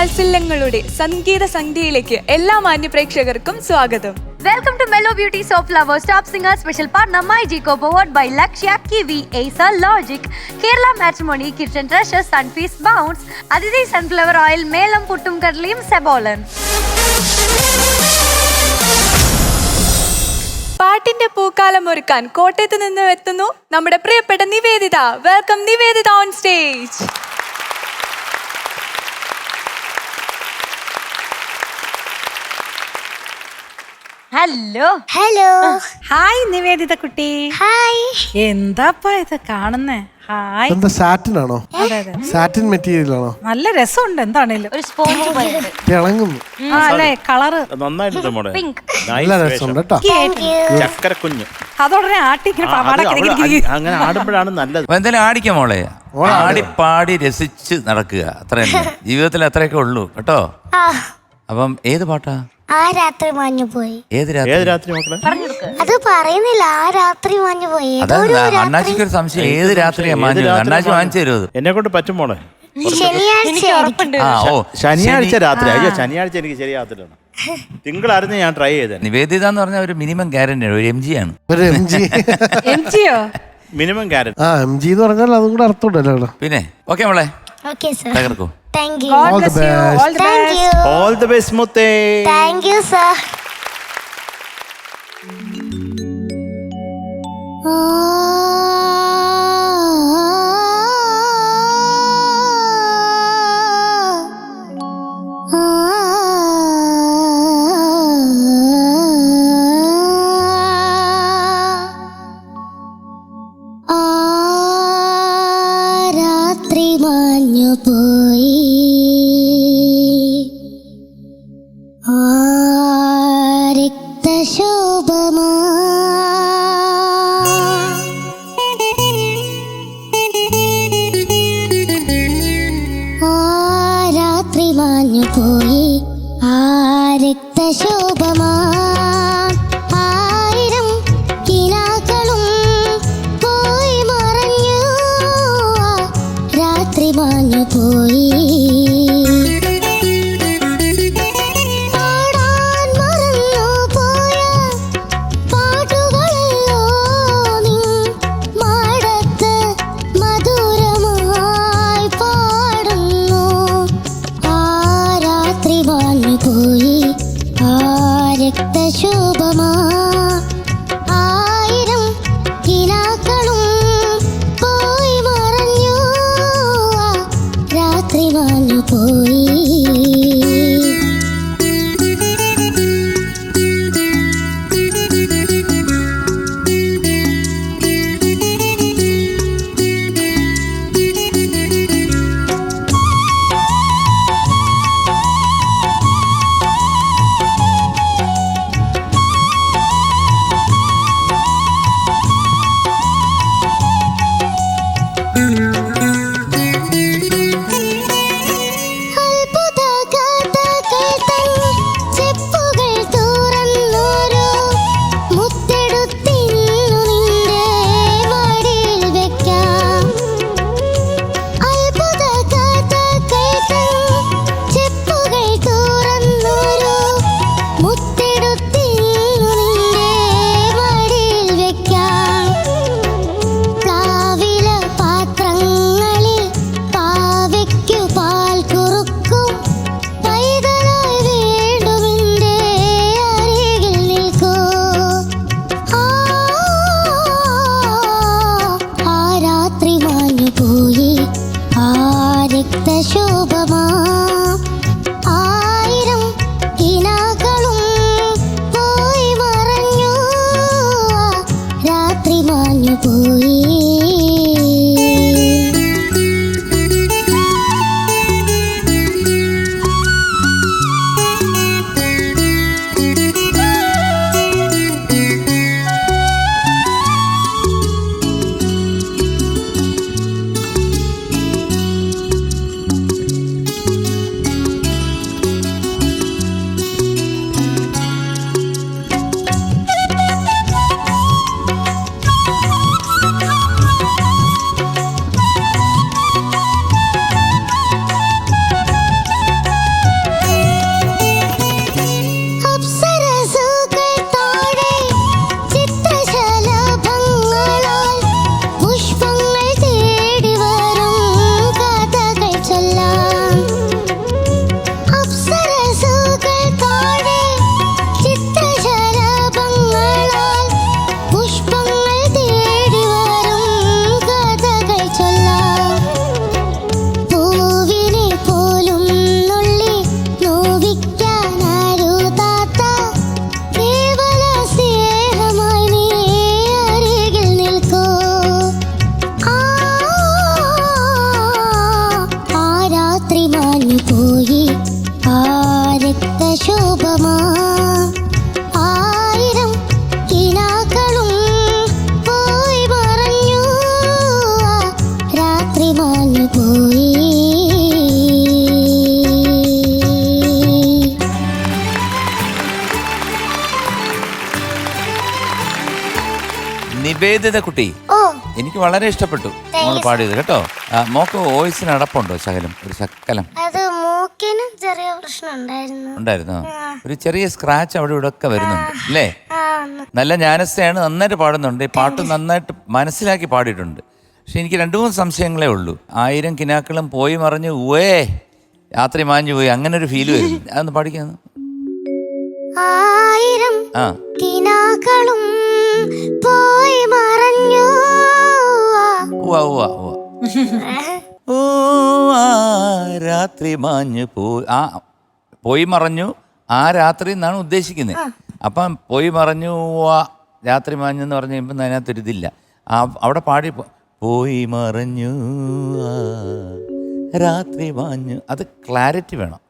വാത്സല്യങ്ങളുടെ സംഗീത സന്ധ്യയിലേക്ക് എല്ലാ മാന്യ പ്രേക്ഷകർക്കും സ്വാഗതം. Welcome to Mellow Beauties of Flowers Top Singer Special Partner My Jico powered by Lakshya, Kiwi, Acer, Logic, Kerala Matrimony, Kitchen Treasures, Sunfeast, Bounce, Aditi Sunflower Oil, Melam Puttum Kadliyum, Sebolan. പാട്ടിന്റെ പൂക്കാലം ഒരുക്കാൻ കോട്ടയത്ത് നിന്ന് എത്തുന്നു നമ്മുടെ പ്രിയപ്പെട്ട Nivedita. Welcome Nivedita on stage. Hello hello hi Nivedita കുട്ടി. Hi. എന്താപ്പാ ഇത് കാണുന്നേ? ഹായ്. എന്താ സാറ്റിൻ ആണോ? അതെ അതെ, സാറ്റിൻ മെറ്റീരിയൽ ആണോ? നല്ല രസമുണ്ട്. എന്താണേലും ഒരു സ്പോഞ്ച് പോലെ തിളങ്ങുന്നു. അല്ലേ കളറ് നന്നായിട്ടുണ്ട് മോളെ. പിങ്ക്. നല്ല രസമുണ്ട് കേട്ടോ. ചക്കരക്കുഞ്ഞ് അതോടനെ ആട്ടിങ്ങനെ അങ്ങനെ ആടുമ്പോഴാണ് നല്ലത്. എന്തായാലും ആടിക്കാം മോളെ. ആടി പാടി രസിച്ച് നടക്കുക, അത്ര തന്നെ ജീവിതത്തിൽ അത്രയൊക്കെ ഉള്ളൂ കേട്ടോ. അപ്പം ഏത് പാട്ടാ? ആ രാത്രി മാഞ്ഞു പോയി. ഏത് ഏത് രാത്രി? രാത്രി മക്കളെ? അത് പറയുന്നില്ല. ആ രാത്രി മാഞ്ഞു പോയി. അതായത് അണ്ണാച്ചിക്ക് ഒരു സംശയം, ഏത് രാത്രിയാ മാഞ്ഞു? അണ്ണാച്ചി വാങ്ങിച്ചു തരുമോ? എന്നെ കൊണ്ട് പറ്റും മോളെ. ശനിയാഴ്ച. ശനിയാഴ്ച രാത്രി. അയ്യോ, ശനിയാഴ്ച എനിക്ക് ശരിയാകത്തില്ല. തിങ്കളായിരുന്നു ഞാൻ ട്രൈ ചെയ്തത്. നിവേദിത എന്ന് പറഞ്ഞ ഒരു മിനിമം ഗ്യാരണ്ടി, ഒരു MG ആണ്. ഒരു MG. MGയോ? Minimum guarantee. MG എന്ന് പറഞ്ഞാൽ അതും കൂടെ അർത്ഥമുണ്ടല്ലോ. പിന്നെ ഓക്കെ മോളെ, ഓക്കേ സർ. തകർക്കോ. Thank you. All the best. Thank you. All the best മുത്തേ. Thank you sir. രാത്രി മാഞ്ഞു പോയി. രക്തശോഭമാ രാത്രി മാഞ്ഞു പോയി. രക്തശോഭമാ ആയിരം കിനാക്കളും പോയി മറഞ്ഞു. രാത്രി മാഞ്ഞു പോയി. രക്തശോഭമാ ആയിരം കിനാക്കളും പോയി മറഞ്ഞു. രാത്രി മാഞ്ഞു പോയി. രക്തശോഭമാ ആയിരം കിനാക്കളും പോയി മറഞ്ഞു. രാത്രി മാഞ്ഞു പോയി. നിവേദിത കുട്ടി, ഓ എനിക്ക് വളരെ ഇഷ്ടപ്പെട്ടു നമ്മൾ പാടിയത് കേട്ടോ. മോക്ക് വോയിസിന് അടപ്പുണ്ടോ? ശകലം, ഒരു ശക്കലം അത് മൂക്കിന് ചെറിയ പ്രശ്നം ഉണ്ടായിരുന്നു. ഉണ്ടായിരുന്നോ? ഒരു ചെറിയ സ്ക്രാച്ച് അവിടെ ഇവിടെ ഒക്കെ വരുന്നുണ്ട് അല്ലേ? ആ നല്ല ജ്ഞാനസ്ഥയാണ്, നന്നായിട്ട് പാടുന്നുണ്ട്. ഈ പാട്ട് നന്നായിട്ട് മനസ്സിലാക്കി പാടിയിട്ടുണ്ട്. പക്ഷെ എനിക്ക് 2-3 സംശയങ്ങളേ ഉള്ളൂ. 1000 കിനാക്കളും പോയി മറിഞ്ഞു രാത്രി മാഞ്ഞു പോയി, അങ്ങനെ ഒരു ഫീല് വരും. അതൊന്ന് പാടിക്കാന്ന്. 1000 ആ കിനാക്കളും പോയി മറഞ്ഞു. ഉവ്വ ഉവ്വ ഉവ്വ. ഓ ആ രാത്രി മാഞ്ഞു പോയി മറഞ്ഞു ആ രാത്രി എന്നാണ് ഉദ്ദേശിക്കുന്നത്. അപ്പം പോയി മറഞ്ഞു രാത്രി മാഞ്ഞു എന്ന് പറഞ്ഞു കഴിയുമ്പോൾ അതിനകത്തൊരു ഇതില്ല. അവിടെ പാടി പോയി മറഞ്ഞു രാത്രി മാഞ്ഞു, അത് ക്ലാരിറ്റി വേണം.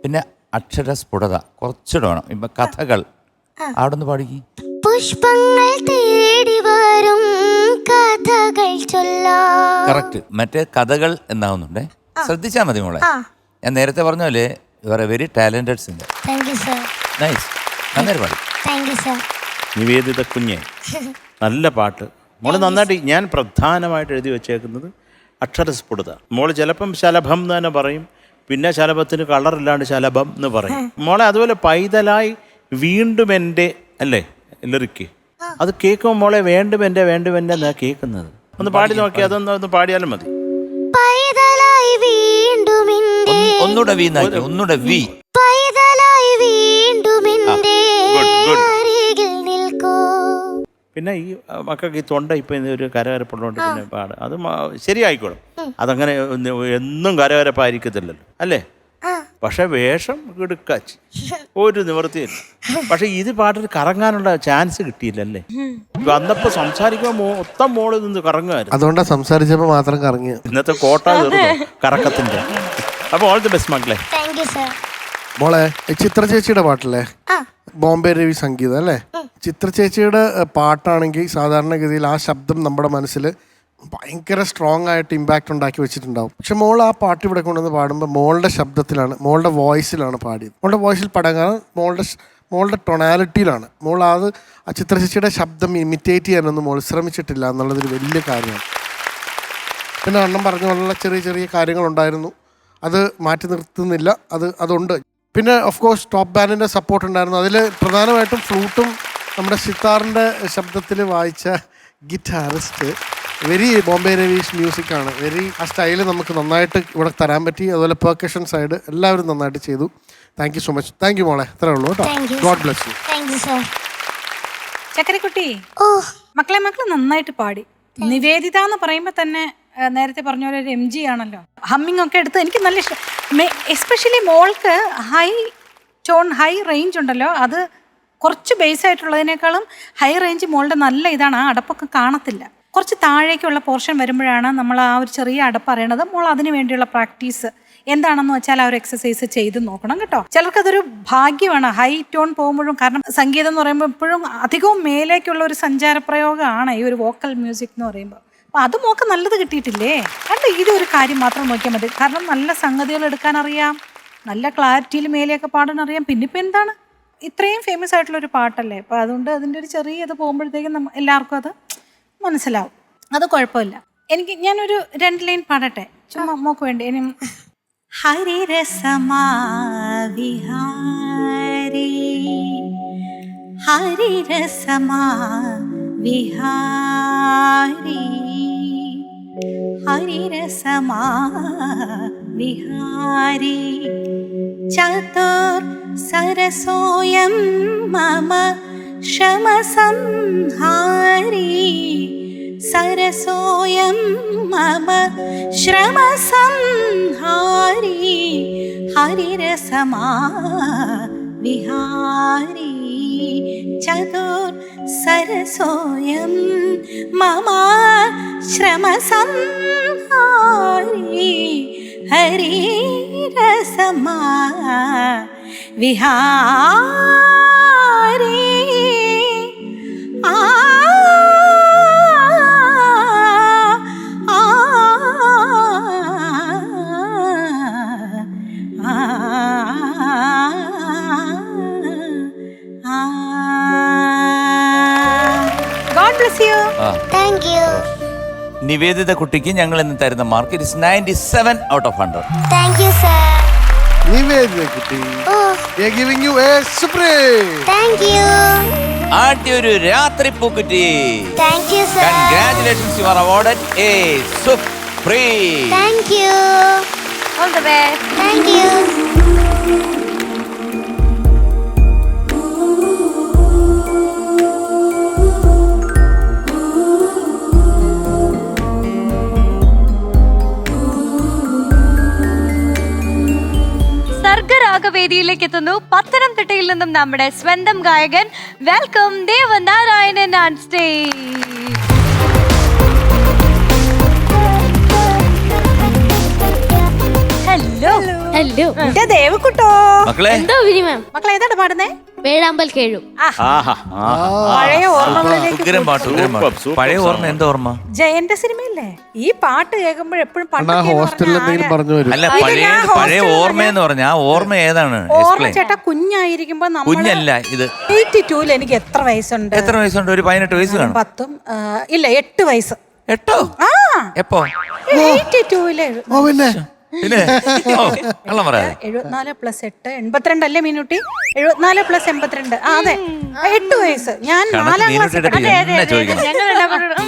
പിന്നെ അക്ഷരസ്ഫുടത കുറച്ചുകൂടെ വേണം. ഇപ്പം കഥകൾ അവിടെ ഒന്ന് പാടിക്ക്. പുഷ്പങ്ങൾ തേടി വരും കഥകൾ ചൊല്ലാം. കറക്റ്റ്. മറ്റേ കഥകൾ എന്നാവുന്നുണ്ടേ, ശ്രദ്ധിച്ചാൽ മതി മോളെ. ഞാൻ നേരത്തെ പറഞ്ഞ പോലെ you are A very talented singer. Thank you sir. Nice, നന്നായി പാടി. Thank you sir. നിവേദിത കുഞ്ഞെ, നല്ല പാട്ട് മോള് നന്നായിട്ട്. ഞാൻ പ്രധാനമായിട്ട് എഴുതി വെച്ചേക്കുന്നത് അക്ഷരസ്ഫുടത. മോള് ചിലപ്പം ശലഭം എന്ന് തന്നെ പറയും, പിന്നെ ശലഭത്തിന് കളറില്ലാണ്ട് ശലഭം എന്ന് പറയും. മോളെ അതുപോലെ പൈതലായി വീണ്ടും എൻ്റെ അല്ലേ ലിറിക്ക്, അത് കേൾക്കുമ്പോൾ മോളെ വേണ്ടും എൻ്റെ എന്നാ കേൾക്കുന്നത്. ഒന്ന് പാടി നോക്കി, ഒന്ന് പാടിയാലും മതി. പൈതലായി വീണ്ടും എൻ്റെ ഒന്നുകൂടെ വി നാക്കി, ഒന്നുകൂടെ വി. പൈതലായി വീണ്ടും എൻ്റെ അരികിൽ നിൽക്കൂ. പിന്നെ ഈ മക്കൾക്ക് ഈ തൊണ്ട ഇപ്പം ഒരു കരകരപ്പുള്ളതുകൊണ്ട് പിന്നെ പാട് അത് ശരിയായിക്കോളും. അതങ്ങനെ എന്നും കരകരപ്പായിരിക്കത്തില്ലല്ലോ അല്ലേ? പക്ഷെ വേഷം കിടുക്കാച്ച്, ഒരു നിവൃത്തിയില്ല. പക്ഷെ ഇത് പാട്ടിൽ കറങ്ങാനുള്ള ചാൻസ് കിട്ടിയില്ലല്ലേ? വന്നപ്പോ സംസാരിക്കുമ്പോൾ മൊത്തം മോളിൽ നിന്ന് കറങ്ങുമായിരുന്നു. അതുകൊണ്ടാണ് സംസാരിച്ചപ്പോ മാത്രം കറങ്ങിയ. ഇന്നത്തെ കോട്ട തീർന്നു കറക്കത്തിന്റെ. അപ്പൊ ഓൾ ദി ബെസ്റ്റ് മക്കളെ. Thank you sir. മോളെ, ചിത്ര ചേച്ചിയുടെ പാട്ടല്ലേ, ബോംബെ രവി സംഗീതം അല്ലേ? ചിത്ര ചേച്ചിയുടെ പാട്ടാണെങ്കിൽ സാധാരണഗതിയിൽ ആ ശബ്ദം നമ്മുടെ മനസ്സിൽ ഭയങ്കര സ്ട്രോങ് ആയിട്ട് ഇമ്പാക്റ്റ് ഉണ്ടാക്കി വെച്ചിട്ടുണ്ടാവും. പക്ഷെ മോൾ ആ പാട്ട് ഇവിടെ കൊണ്ടുവന്ന് പാടുമ്പോൾ മോളുടെ ശബ്ദത്തിലാണ്, മോളുടെ വോയിസിലാണ് പാടിയത്. മോളുടെ വോയിസിൽ പാടാൻ മോളുടെ ടൊണാലിറ്റിയിലാണ്. മോൾ അത് ആ ചിത്ര ചേച്ചിയുടെ ശബ്ദം ഇമിറ്റേറ്റ് ചെയ്യാനൊന്നും മോൾ ശ്രമിച്ചിട്ടില്ല എന്നുള്ളതൊരു വലിയ കാര്യമാണ്. പിന്നെ അണ്ണം പറഞ്ഞ പോലുള്ള ചെറിയ ചെറിയ കാര്യങ്ങളുണ്ടായിരുന്നു, അത് മാറ്റി നിർത്തുന്നില്ല, അതുണ്ട്. പിന്നെ ഓഫ് കോഴ്സ് ടോപ്പ് ബാൻഡിൻ്റെ സപ്പോർട്ട് ഉണ്ടായിരുന്നു. അതിൽ പ്രധാനമായിട്ടും ഫ്ലൂട്ടും നമ്മുടെ സിത്താറിൻ്റെ ശബ്ദത്തിൽ വായിച്ച ഗിറ്റാറിസ്റ്റ് വെരി ബോംബെ രവീഷ് മ്യൂസിക്കാണ്. വെരി ആ സ്റ്റൈല് നമുക്ക് നന്നായിട്ട് ഇവിടെ തരാൻ പറ്റി. അതുപോലെ പെർക്കഷൻ സൈഡ് എല്ലാവരും നന്നായിട്ട് ചെയ്തു. Thank you so much. Thank you മോളെ, ഇത്രേ ഉള്ളൂ കേട്ടോ. God bless you. Thank you sir. ചക്കരക്കുട്ടി, ഓ മക്കളെ നന്നായിട്ട് പാടി. നിവേദിത എന്ന് പറയുമ്പോൾ തന്നെ നേരത്തെ പറഞ്ഞ പോലെ ഒരു MG ആണല്ലോ. ഹമ്മിങ് ഒക്കെ എടുത്ത് എനിക്ക് നല്ല ഇഷ്ടം. എസ്പെഷ്യലി മോൾക്ക് ഹൈ റേഞ്ച് ഉണ്ടല്ലോ, അത് കുറച്ച് ബേസ് ആയിട്ടുള്ളതിനേക്കാളും ഹൈ റേഞ്ച് മോളുടെ നല്ല ഇതാണ്. ആ അടപ്പൊക്കെ കാണത്തില്ല. കുറച്ച് താഴേക്കുള്ള പോർഷൻ വരുമ്പോഴാണ് നമ്മൾ ആ ഒരു ചെറിയ അടപ്പ് അറിയണത്. മോൾ അതിന് വേണ്ടിയുള്ള പ്രാക്ടീസ് എന്താണെന്ന് വെച്ചാൽ ആ ഒരു എക്സസൈസ് ചെയ്ത് നോക്കണം കേട്ടോ. ചിലർക്കതൊരു ഭാഗ്യമാണ് ഹൈ ടോൺ പോകുമ്പോഴും. കാരണം സംഗീതം എന്ന് പറയുമ്പോൾ എപ്പോഴും അധികവും മേലേക്കുള്ള ഒരു സഞ്ചാരപ്രയോഗമാണ് ഈ ഒരു വോക്കൽ മ്യൂസിക് എന്ന് പറയുമ്പോൾ. അപ്പോൾ അത് മോക്ക് നല്ലത് കിട്ടിയിട്ടില്ലേ? കണ്ട് ഇതൊരു കാര്യം മാത്രം നോക്കിയാൽ മതി. കാരണം നല്ല സംഗതികൾ എടുക്കാൻ അറിയാം, നല്ല ക്ലാരിറ്റിയിൽ മേലെയൊക്കെ പാടാൻ അറിയാം. പിന്നെ ഇപ്പം എന്താണ്, ഇത്രയും ഫേമസ് ആയിട്ടുള്ളൊരു പാട്ടല്ലേ. അപ്പോൾ അതുകൊണ്ട് അതിൻ്റെ ഒരു ചെറിയ ഇത് പോകുമ്പോഴത്തേക്കും എല്ലാവർക്കും അത് മനസ്സിലാവും. അത് കുഴപ്പമില്ല. ഞാനൊരു 2 ലൈൻ പാടട്ടെ ചുമ്മാ മോക്ക് വേണ്ടി. ഇനി ഹരിരസമാ വിഹാരി ഹരിരസമാ വിഹാരി ഹരിരസമാ വിഹാരി ചതുർ സരസോയം മമ ശ്രമസംഹാരി സരസോയം മമ ശ്രമസംഹാരി ഹരിരസമാ വിഹാരി ചതുർ സരസോയം മമ ശ്രമസംഹാരി ഹരിരസമാ Vihari. God bless you. Nivedita കുട്ടിക്ക് ഞങ്ങൾ ഇന്ന് തരുന്ന mark it is 97 out of 100. Thank you sir. Niveditha കുട്ടി ഓ we are giving you a supreme. Thank you. ആദ്യ ഒരു രാത്രി പൂക്കുറ്റി. Thank you sir. Congratulations, you are awarded a supreme. Thank you. All the best. Thank you. സർഗരാഗവേദിയിലേക്ക് എത്തുന്നു പത്തനംതിട്ടയിൽ നിന്നും നമ്മുടെ സ്വന്തം ഗായകൻ. Welcome Devanarayanan on stage. Hello. Hello. ദേവക്കുട്ടോ, മക്കളെ എന്തോ വിനി മാം. മക്കളെ ഏതാണ് പാടുന്നേ? വേഴാമ്പൽ കേഴു. ആഹാ പഴയ ഓർമ്മകളിലേക്ക് ഉഗ്രം പാട്ട്, ഉഗ്രം പാട്ട്. സൂപ്പർ പഴയ സോങ്. ഓർമ്മ എന്താ ഓർമ്മ? ജയന്റെ സിനിമയില്ലേ ഈ പാട്ട് കേൾക്കുമ്പോൾ എപ്പോഴും അണ്ണാ ഹോസ്റ്റലിൽ എന്തെങ്കിലും പറഞ്ഞു വരും. അല്ല, ഇത് പഴയ ഞാൻ പഴയ hostel ഓർമ്മയെന്ന് പറഞ്ഞ ആ ഓർമ്മ ഏതാണ്? ഓർമ്മ എക്സ്പ്ലെയിൻ. ചേട്ടാ കുഞ്ഞായിരിക്കുമ്പോ കുഞ്ഞല്ല ഇത്. 82 എനിക്ക് എത്ര വയസ്സുണ്ട്? എത്ര വയസ്സുണ്ട്? ഒരു 18 വയസ്സ് കാണും. 10 ഇല്ല 8 വയസ്സ്. 8? ആ എപ്പോ? 82 ഓ പിന്നെ പിന്നെ ഓ, കള്ളം പറയാതെ. 74 + 8 82 അല്ലേ മീനുട്ടി? 74 + 82. ആ അതെ 8 വയസ്സ്. ഞാൻ കണക്ക് 4ാം മീനുട്ടിയുടെ ക്ലാസ്. പേര് എന്നാ ചോദിക്കണം?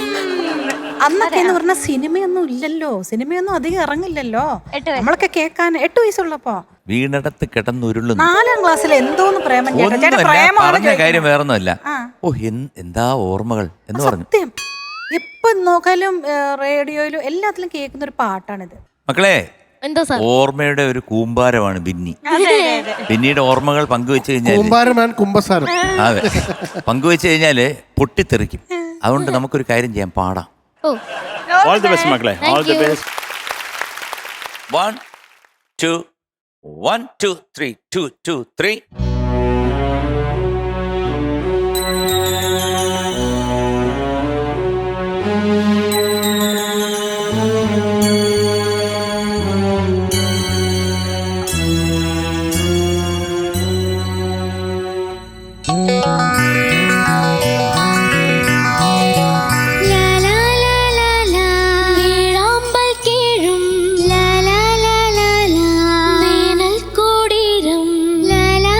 അന്നൊക്കെ എന്ന് പറഞ്ഞ സിനിമയൊന്നും ഇല്ലല്ലോ, സിനിമയൊന്നും അധികം ഇറങ്ങില്ലല്ലോ. നമ്മളൊക്കെ കേൾക്കാൻ 8 വയസ്സുള്ളപ്പോ വീണടത്ത് കിടന്നുരുളുന്നു. 4ാം ക്ലാസ്സിൽ എന്തോന്ന് പ്രേമം ചേട്ടാ. ചേട്ടാ ഒന്നുമല്ല, പ്രേമമാണ് പറഞ്ഞ കാര്യം ചോദിക്കുന്നത്. വേറൊന്നുമല്ല. ആ. ഓ എന്താ ഓർമ്മകൾ എന്ന് പറഞ്ഞു. സത്യം എപ്പോ നോക്കാലും റേഡിയോയിലും എല്ലാത്തിലും കേൾക്കുന്ന ഒരു പാട്ടാണിത്. മക്കളെ, എന്തോ സാർ. ഓർമ്മയുടെ ഒരു കൂമ്പാരമാണ് ബിന്നി. ബിന്നിയുടെ ഓർമ്മകൾ പങ്കുവെച്ച് കഴിഞ്ഞാൽ കുംഭാരമാൻ കുംഭസാരം. അതെ, പങ്കുവെച്ച് കഴിഞ്ഞാല് പൊട്ടിത്തെറിക്കും. അതുകൊണ്ട് നമുക്കൊരു കാര്യം ചെയ്യാം, പാടാം. ഓ ഓൾ ദി ബെസ്റ്റ് മക്കളെ, ഓൾ ദി ബെസ്റ്റ്. 1 2 1 2 3 2 2 3. ലാ ലാ ലാ ലാ ലാ വേഴാമ്പൽ കേഴും ലാ ലാ ലാ ലാ ലാ വേനൽ കൂടിരും ലാ ലാ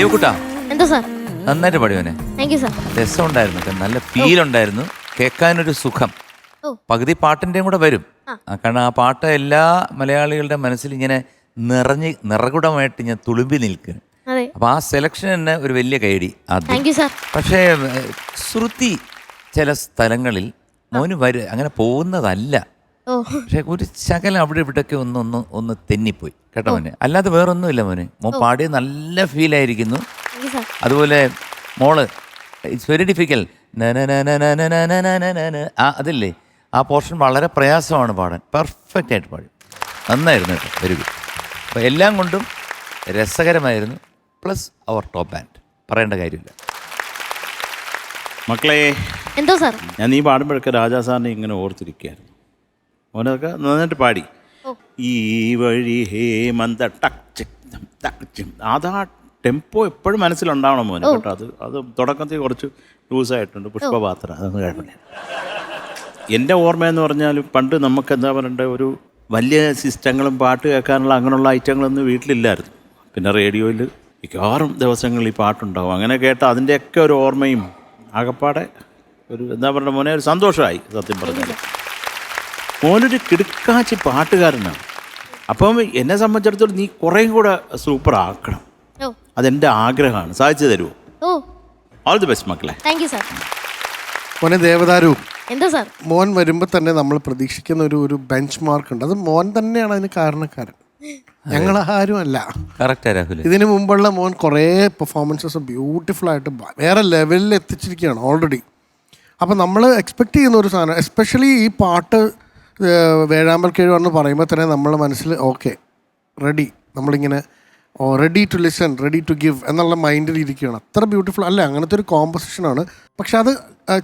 ദേവക്കുട്ടാ എന്താ സാർ? നന്നായിട്ട് പാടിയോനെ. Thank you sir. രസമുണ്ടായിരുന്നു, നല്ല ഫീലുണ്ടായിരുന്നു, കേൾക്കാനൊരു സുഖം. ഓ. പകുതി പാട്ടിൻ്റെയും കൂടെ വരും. കാരണം ആ പാട്ട് എല്ലാ മലയാളികളുടെ മനസ്സിൽ ഇങ്ങനെ നിറകുടമായിട്ട് ഇങ്ങനെ തുളുമ്പി നിൽക്കുന്നു. അതെ. അപ്പോൾ ആ സെലക്ഷൻ തന്നെ ഒരു വലിയ കൈയടി ആദ്യം. Thank you sir. പക്ഷേ ശ്രുതി ചില സ്ഥലങ്ങളിൽ മോന് അങ്ങനെ പോകുന്നതല്ല. ഓ. പക്ഷെ ഒരു ശകലം അവിടെ ഇവിടെയൊക്കെ ഒന്ന് തെന്നിപ്പോയി കേട്ടോ മോനെ. അല്ലാതെ വേറൊന്നുമില്ല മോനെ. മോൻ പാടിയ നല്ല ഫീലായിരിക്കുന്നു. Thank you sir. അതുപോലെ മോള് ഇറ്റ്സ് വെരി ഡിഫിക്കൽട്ട്. അതില്ലേ, ആ പോർഷൻ വളരെ പ്രയാസമാണ് പാടാൻ. പെർഫെക്റ്റ് ആയിട്ട് പാടി, നന്നായിരുന്നു കേട്ടോ. Very good. അപ്പോൾ എല്ലാം കൊണ്ടും രസകരമായിരുന്നു. പ്ലസ് അവർ ടോപ്പ് ബാൻഡ്, പറയേണ്ട കാര്യമില്ല. മക്കളെ, എന്തോ സാർ? ഞാൻ നീ പാടുമ്പോഴൊക്കെ രാജാ സാറിനെ ഇങ്ങനെ ഓർത്തിരിക്കുകയായിരുന്നു. ഓനൊക്കെ നന്നായിട്ട് പാടി. ഈ വഴി ഹേമന്ത അതാ ടെമ്പോ എപ്പോഴും മനസ്സിലുണ്ടാവണം മോനെ കേട്ടോ. അത് തുടക്കത്തിൽ കുറച്ച് ലൂസായിട്ടുണ്ട്. പുഷ്പപാത്ര അതൊന്നും കുഴപ്പമില്ല. എൻ്റെ ഓർമ്മയെന്ന് പറഞ്ഞാൽ പണ്ട് നമുക്ക് എന്താ പറയണ്ടേ, ഒരു വലിയ സിസ്റ്റങ്ങളും പാട്ട് കേൾക്കാനുള്ള അങ്ങനെയുള്ള ഐറ്റങ്ങളൊന്നും വീട്ടിലില്ലായിരുന്നു. പിന്നെ റേഡിയോയിൽ മിക്കവാറും ദിവസങ്ങളിൽ ഈ പാട്ടുണ്ടാവും. അങ്ങനെ കേട്ട അതിൻ്റെയൊക്കെ ഒരു ഓർമ്മയും ആകപ്പാടെ ഒരു എന്താ പറയുക മോനെ, ഒരു സന്തോഷമായി സത്യം പറഞ്ഞാൽ. മോനൊരു കിടുക്കാച്ചി പാട്ടുകാരനാണ്. അപ്പം എന്നെ സംബന്ധിച്ചിടത്തോളം നീ കുറേയും കൂടെ സൂപ്പർ ആക്കണം. അതെൻ്റെ ആഗ്രഹമാണ്. സാധിച്ചു തരുമോ? ഓ. ഓൾ ദി ബെസ്റ്റ് മക്കളെ. Thank you sir. മോനെ ദേവദാരു, എന്താ സാർ? മോൻ വരുമ്പോൾ തന്നെ നമ്മൾ പ്രതീക്ഷിക്കുന്ന ഒരു ബെഞ്ച് മാർക്ക് ഉണ്ട്. അത് മോൻ തന്നെയാണ് അതിന് കാരണക്കാരൻ, ഞങ്ങൾ ആരും അല്ല. കറക്റ്റാ രാഹുൽ. ഇതിനു മുമ്പുള്ള മോൻ കുറേ പെർഫോമൻസസ് ബ്യൂട്ടിഫുൾ ആയിട്ട് വേറെ ലെവലിൽ എത്തിച്ചിരിക്കുകയാണ് ഓൾറെഡി. അപ്പം നമ്മൾ എക്സ്പെക്റ്റ് ചെയ്യുന്ന ഒരു സാധനം, എസ്പെഷ്യലി ഈ പാട്ട് വേഴാമ്പൽ കേഴുവാണെന്ന് പറയുമ്പോൾ തന്നെ നമ്മളെ മനസ്സിൽ ഓക്കെ റെഡി, നമ്മളിങ്ങനെ ready to listen, ready to give എന്നുള്ള മൈൻഡിൽ ഇരിക്കുകയാണ്. അത്ര ബ്യൂട്ടിഫുൾ അല്ല, അങ്ങനത്തെ ഒരു കോമ്പോസിഷനാണ്. പക്ഷെ അത്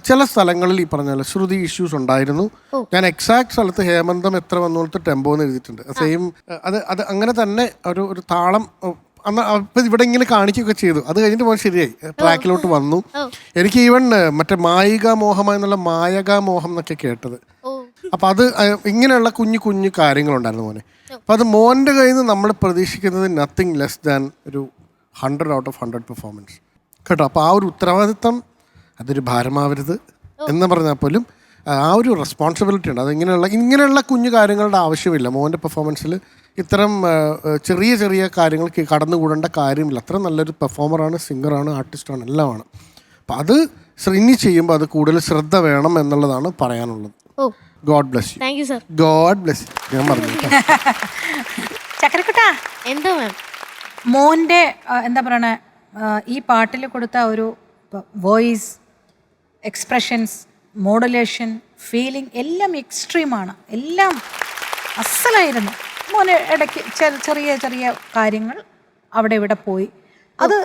ചില സ്ഥലങ്ങളിൽ ഈ പറഞ്ഞ ശ്രുതി ഇഷ്യൂസ് ഉണ്ടായിരുന്നു. ഞാൻ എക്സാക്ട് സ്ഥലത്ത് ഹേമന്തം എത്ര വന്നോളത്തെ ടെമ്പോ എന്ന് എഴുതിയിട്ടുണ്ട്. സെയിം അത് അങ്ങനെ തന്നെ ഒരു താളം അന്ന് അപ്പം ഇവിടെ ഇങ്ങനെ കാണിക്കുകയൊക്കെ ചെയ്തു. അത് കഴിഞ്ഞിട്ട് മോൻ ശരിയായി, ട്രാക്കിലോട്ട് വന്നു. എനിക്ക് ഈവൻ മറ്റേ മായികാമോഹം എന്നുള്ള മായകാമോഹം എന്നൊക്കെ കേട്ടത്. അപ്പം അത് ഇങ്ങനെയുള്ള കുഞ്ഞു കാര്യങ്ങളുണ്ടായിരുന്നു മോനെ. അപ്പം അത് മോൻ്റെ കയ്യിൽ നിന്ന് നമ്മൾ പ്രതീക്ഷിക്കുന്നത് നത്തിങ് ലെസ് ദാൻ ഒരു 100 out of 100 പെർഫോമൻസ് കേട്ടോ. അപ്പോൾ ആ ഒരു ഉത്തരവാദിത്തം, അതൊരു ഭാരമാവരുത് എന്ന് പറഞ്ഞാൽ പോലും ആ ഒരു റെസ്പോൺസിബിലിറ്റി ഉണ്ട്. അത് ഇങ്ങനെയുള്ള കുഞ്ഞു കാര്യങ്ങളുടെ ആവശ്യമില്ല മോൻ്റെ പെർഫോമൻസിൽ. ഇത്തരം ചെറിയ കാര്യങ്ങൾക്ക് കടന്നുകൂടേണ്ട കാര്യമില്ല. അത്ര നല്ലൊരു പെർഫോമറാണ്, സിംഗറാണ്, ആർട്ടിസ്റ്റാണ്, എല്ലാമാണ്. അപ്പം അത് ഇനി ചെയ്യുമ്പോൾ അത് കൂടുതൽ ശ്രദ്ധ വേണം എന്നുള്ളതാണ് പറയാനുള്ളത്. God bless you. Thank you sir. God bless U. ഞാൻ പറഞ്ഞു ചക്കരക്കുട്ടാ, എന്തോ മാം? മോൻ്റെ എന്താ പറയണേ, ഈ പാട്ടിൽ കൊടുത്ത ഒരു വോയിസ്, എക്സ്പ്രഷൻസ്, മോഡുലേഷൻ, ഫീലിംഗ് എല്ലാം എക്സ്ട്രീമാണ്. എല്ലാം അസലായിരുന്നു. മോന് ഇടയ്ക്ക് ചെറിയ കാര്യങ്ങൾ അവിടെ ഇവിടെ പോയി. അത്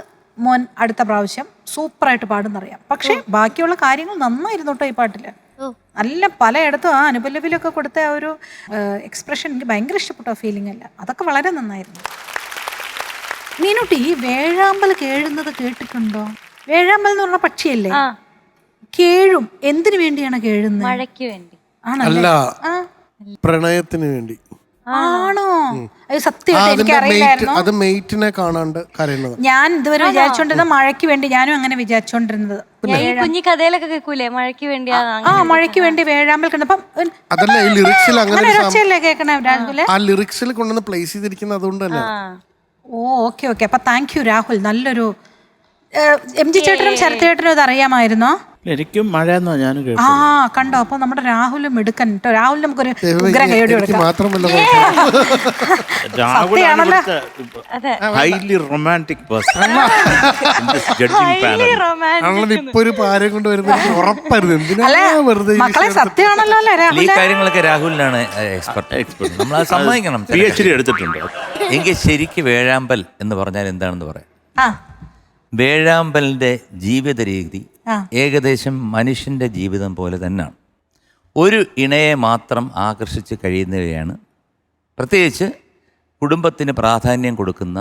മോൻ അടുത്ത പ്രാവശ്യം സൂപ്പറായിട്ട് പാടുന്നറിയാം. പക്ഷേ ബാക്കിയുള്ള കാര്യങ്ങൾ നന്നായിരുന്നു കേട്ടോ ഈ പാട്ടിൽ. നല്ല പലയിടത്തും ആ അനുപല്ലവിലൊക്കെ കൊടുത്ത ആ ഒരു എക്സ്പ്രഷൻ എനിക്ക് ഭയങ്കര ഇഷ്ടപ്പെട്ടു. ആ ഫീലിംഗ് അല്ല, അതൊക്കെ വളരെ നന്നായിരുന്നു. മീനുട്ടി, ഈ വേഴാമ്പൽ കേഴുന്നത് കേട്ടിട്ടുണ്ടോ? വേഴാമ്പൽ എന്ന് പറഞ്ഞ പക്ഷിയല്ലേ? കേഴും. എന്തിനു വേണ്ടിയാണ് കേഴുന്നത്? മഴയ്ക്ക് വേണ്ടി. അല്ല, പ്രണയത്തിന് വേണ്ടി. ആണോ? അത് സത്യമായിട്ട് എനിക്കറിയില്ലായിരുന്നു. അത് മെയ്റ്റിനെ കാണാണ്ട് കരയുന്നത്. ഞാൻ ഇതുവരെ വിചാരിച്ചോണ്ടിരുന്നത് മഴയ്ക്ക് വേണ്ടി. ഞാനും അങ്ങനെ വിചാരിച്ചോണ്ടിരുന്നത്. കുഞ്ഞി കഥയിലൊക്കെ കേൾക്കൂലേ, മഴയ്ക്ക് വേണ്ടിയാ. മഴയ്ക്ക് വേണ്ടി വേഴാമ്പൽ കണ്ടപ്പം അതല്ല ഈ ലിറിക്സിൽ അങ്ങനെ ഒച്ചയല്ലേ കേൾക്കണേ രാഹുലെ? ആ ലിറിക്സിൽ കൊണ്ടുവന്ന് പ്ലേസ് ചെയ്തിരിക്കുന്നത് അതുകൊണ്ട് തന്നെ. ഓക്കെ. അപ്പൊ താങ്ക് യു രാഹുൽ. നല്ലൊരു എം ജി ചേട്ടനും ശരത്തേട്ടനും ഇത് അറിയാമായിരുന്നോ? എനിക്കും മഴ എന്നാ ഞാൻ ആ കണ്ടോ? അപ്പൊ നമ്മുടെ രാഹുലും എടുക്കൻ കേട്ടോ. രാഹുൽ നമുക്കൊരു ഉഗ്രം കൈയോടി കൊടുക്കാം. മാത്രമല്ല ഹൈലി റൊമാൻറ്റിക് പേഴ്സൺ. ഇപ്പൊ ഒരു പാരം കൊണ്ട് വരുന്നത് ഉറപ്പായിരുന്നു. എന്തിനാ വെറുതെ മക്കളെ സത്യമാണല്ലോ അല്ലേ രാഹുൽ? ഈ കാര്യങ്ങളൊക്കെ രാഹുലിനാണ് എക്സ്പെർട്ട്. നമ്മൾ അത് സമ്മതിക്കണം. PhD എടുത്തിട്ടുണ്ട്. എനിക്ക് ശരിക്ക് വേഴാമ്പൽ എന്ന് പറഞ്ഞാൽ എന്താണെന്ന് പറയാം. ആ വേഴാമ്പലിൻ്റെ ജീവിത രീതി ഏകദേശം മനുഷ്യൻ്റെ ജീവിതം പോലെ തന്നെയാണ്. ഒരു ഇണയെ മാത്രം ആകർഷിച്ച് കഴിയുന്നവയാണ്. പ്രത്യേകിച്ച് കുടുംബത്തിന് പ്രാധാന്യം കൊടുക്കുന്ന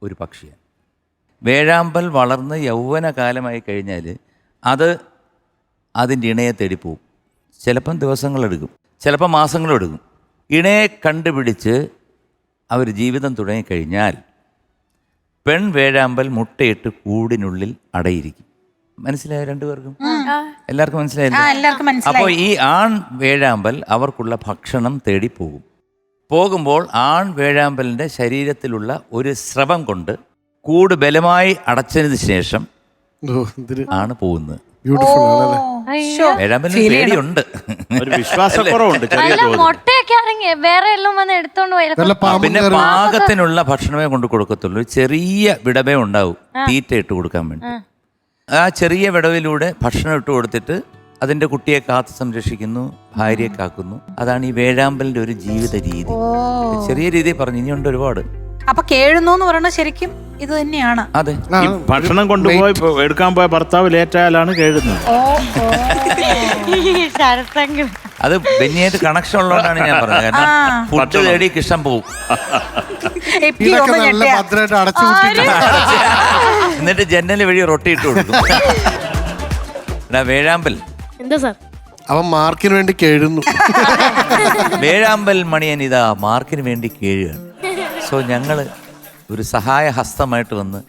ഒരു പക്ഷിയാണ് വേഴാമ്പൽ. വളർന്ന് യൗവനകാലമായി കഴിഞ്ഞാൽ അത് അതിൻ്റെ ഇണയെ തേടിപ്പോവും. ചിലപ്പം ദിവസങ്ങളെടുക്കും, ചിലപ്പോൾ മാസങ്ങളെടുക്കും. ഇണയെ കണ്ടുപിടിച്ച് അവർ ജീവിതം തുടങ്ങിക്കഴിഞ്ഞാൽ പെൺ വേഴാമ്പൽ മുട്ടയിട്ട് കൂടിനുള്ളിൽ അടയിരിക്കും. മനസ്സിലായോ രണ്ടുപേർക്കും? എല്ലാവർക്കും മനസ്സിലായില്ലേ? എല്ലാവർക്കും മനസ്സിലായി. അപ്പോൾ ഈ ആൺ വേഴാമ്പൽ അവർക്കുള്ള ഭക്ഷണം തേടി പോകും. പോകുമ്പോൾ ആൺ വേഴാമ്പലിൻ്റെ ശരീരത്തിലുള്ള ഒരു സ്രവം കൊണ്ട് കൂട് ബലമായി അടച്ചതിന് ശേഷം ആണ് പോകുന്നത്. ബ്യൂട്ടിഫുൾ ആണല്ലേ? വേഴാമ്പലിന് പേടിയുണ്ട്. ഒരു വിശ്വാസക്കുറവുണ്ട് ചെറിയ അല്ല തോതിൽ. മുട്ടയൊക്കെ ആണെങ്കിൽ വേറെ എല്ലാം വന്ന് എടുത്തോണ്ട് പോയി നല്ല പാമ്പും പിന്നെ കയറി പാകത്തിനുള്ള ഭക്ഷണമേ കൊണ്ട് കൊടുക്കത്തുള്ളൂ. ഒരു ചെറിയ വിടവേ ഉണ്ടാവും തീറ്റ ഇട്ട് കൊടുക്കാൻ വേണ്ടി. ആ ചെറിയ വിടവിലൂടെ ഭക്ഷണം ഇട്ട് കൊടുത്തിട്ട് അതിന്റെ കുട്ടിയെ കാത്തു സംരക്ഷിക്കുന്നു, ഭാര്യയെ കാക്കുന്നു. അതാണ് ഈ വേഴാമ്പലിന്റെ ഒരു ജീവിത രീതി. ചെറിയ രീതിയിൽ പറഞ്ഞു, ഇനിയുണ്ട് ഒരുപാട്. അപ്പൊ കേഴുന്നു എന്ന് പറയുന്നത് ശരിക്കും ഇത് തന്നെയാണ്. അതെ, ഈ ഭക്ഷണം കൊണ്ടുപോയി എടുക്കാൻ പോയ ഭർത്താവ് ലേറ്റായാലാണ് കേഴുന്നത്. അത് ബെന്നിയായിട്ട് കണക്ഷൻ ഉള്ളതുകൊണ്ടാണ് ഞാൻ പറഞ്ഞത്. കാരണം ഫുഡ് തേടി കൃഷ്ണൻ പോവും, ഇതൊക്കെ നല്ല ഭദ്രമായിട്ട് അടച്ചു കൂട്ടിയിട്ടുണ്ട്. എന്നിട്ട് ജനൽ വഴി റൊട്ടി ഇട്ട് കൊടുക്കും. എടാ വേഴാമ്പൽ, എന്താ സാർ? അവൻ മാർക്കിന് വേണ്ടി കേഴുന്നു. വേഴാമ്പൽ മണിയൻ ഇതാ മാർക്കിന് വേണ്ടി കേഴുകയാണ്. സോ ഞങ്ങൾ ഒരു സഹായ ഹസ്തമായിട്ട് വന്ന്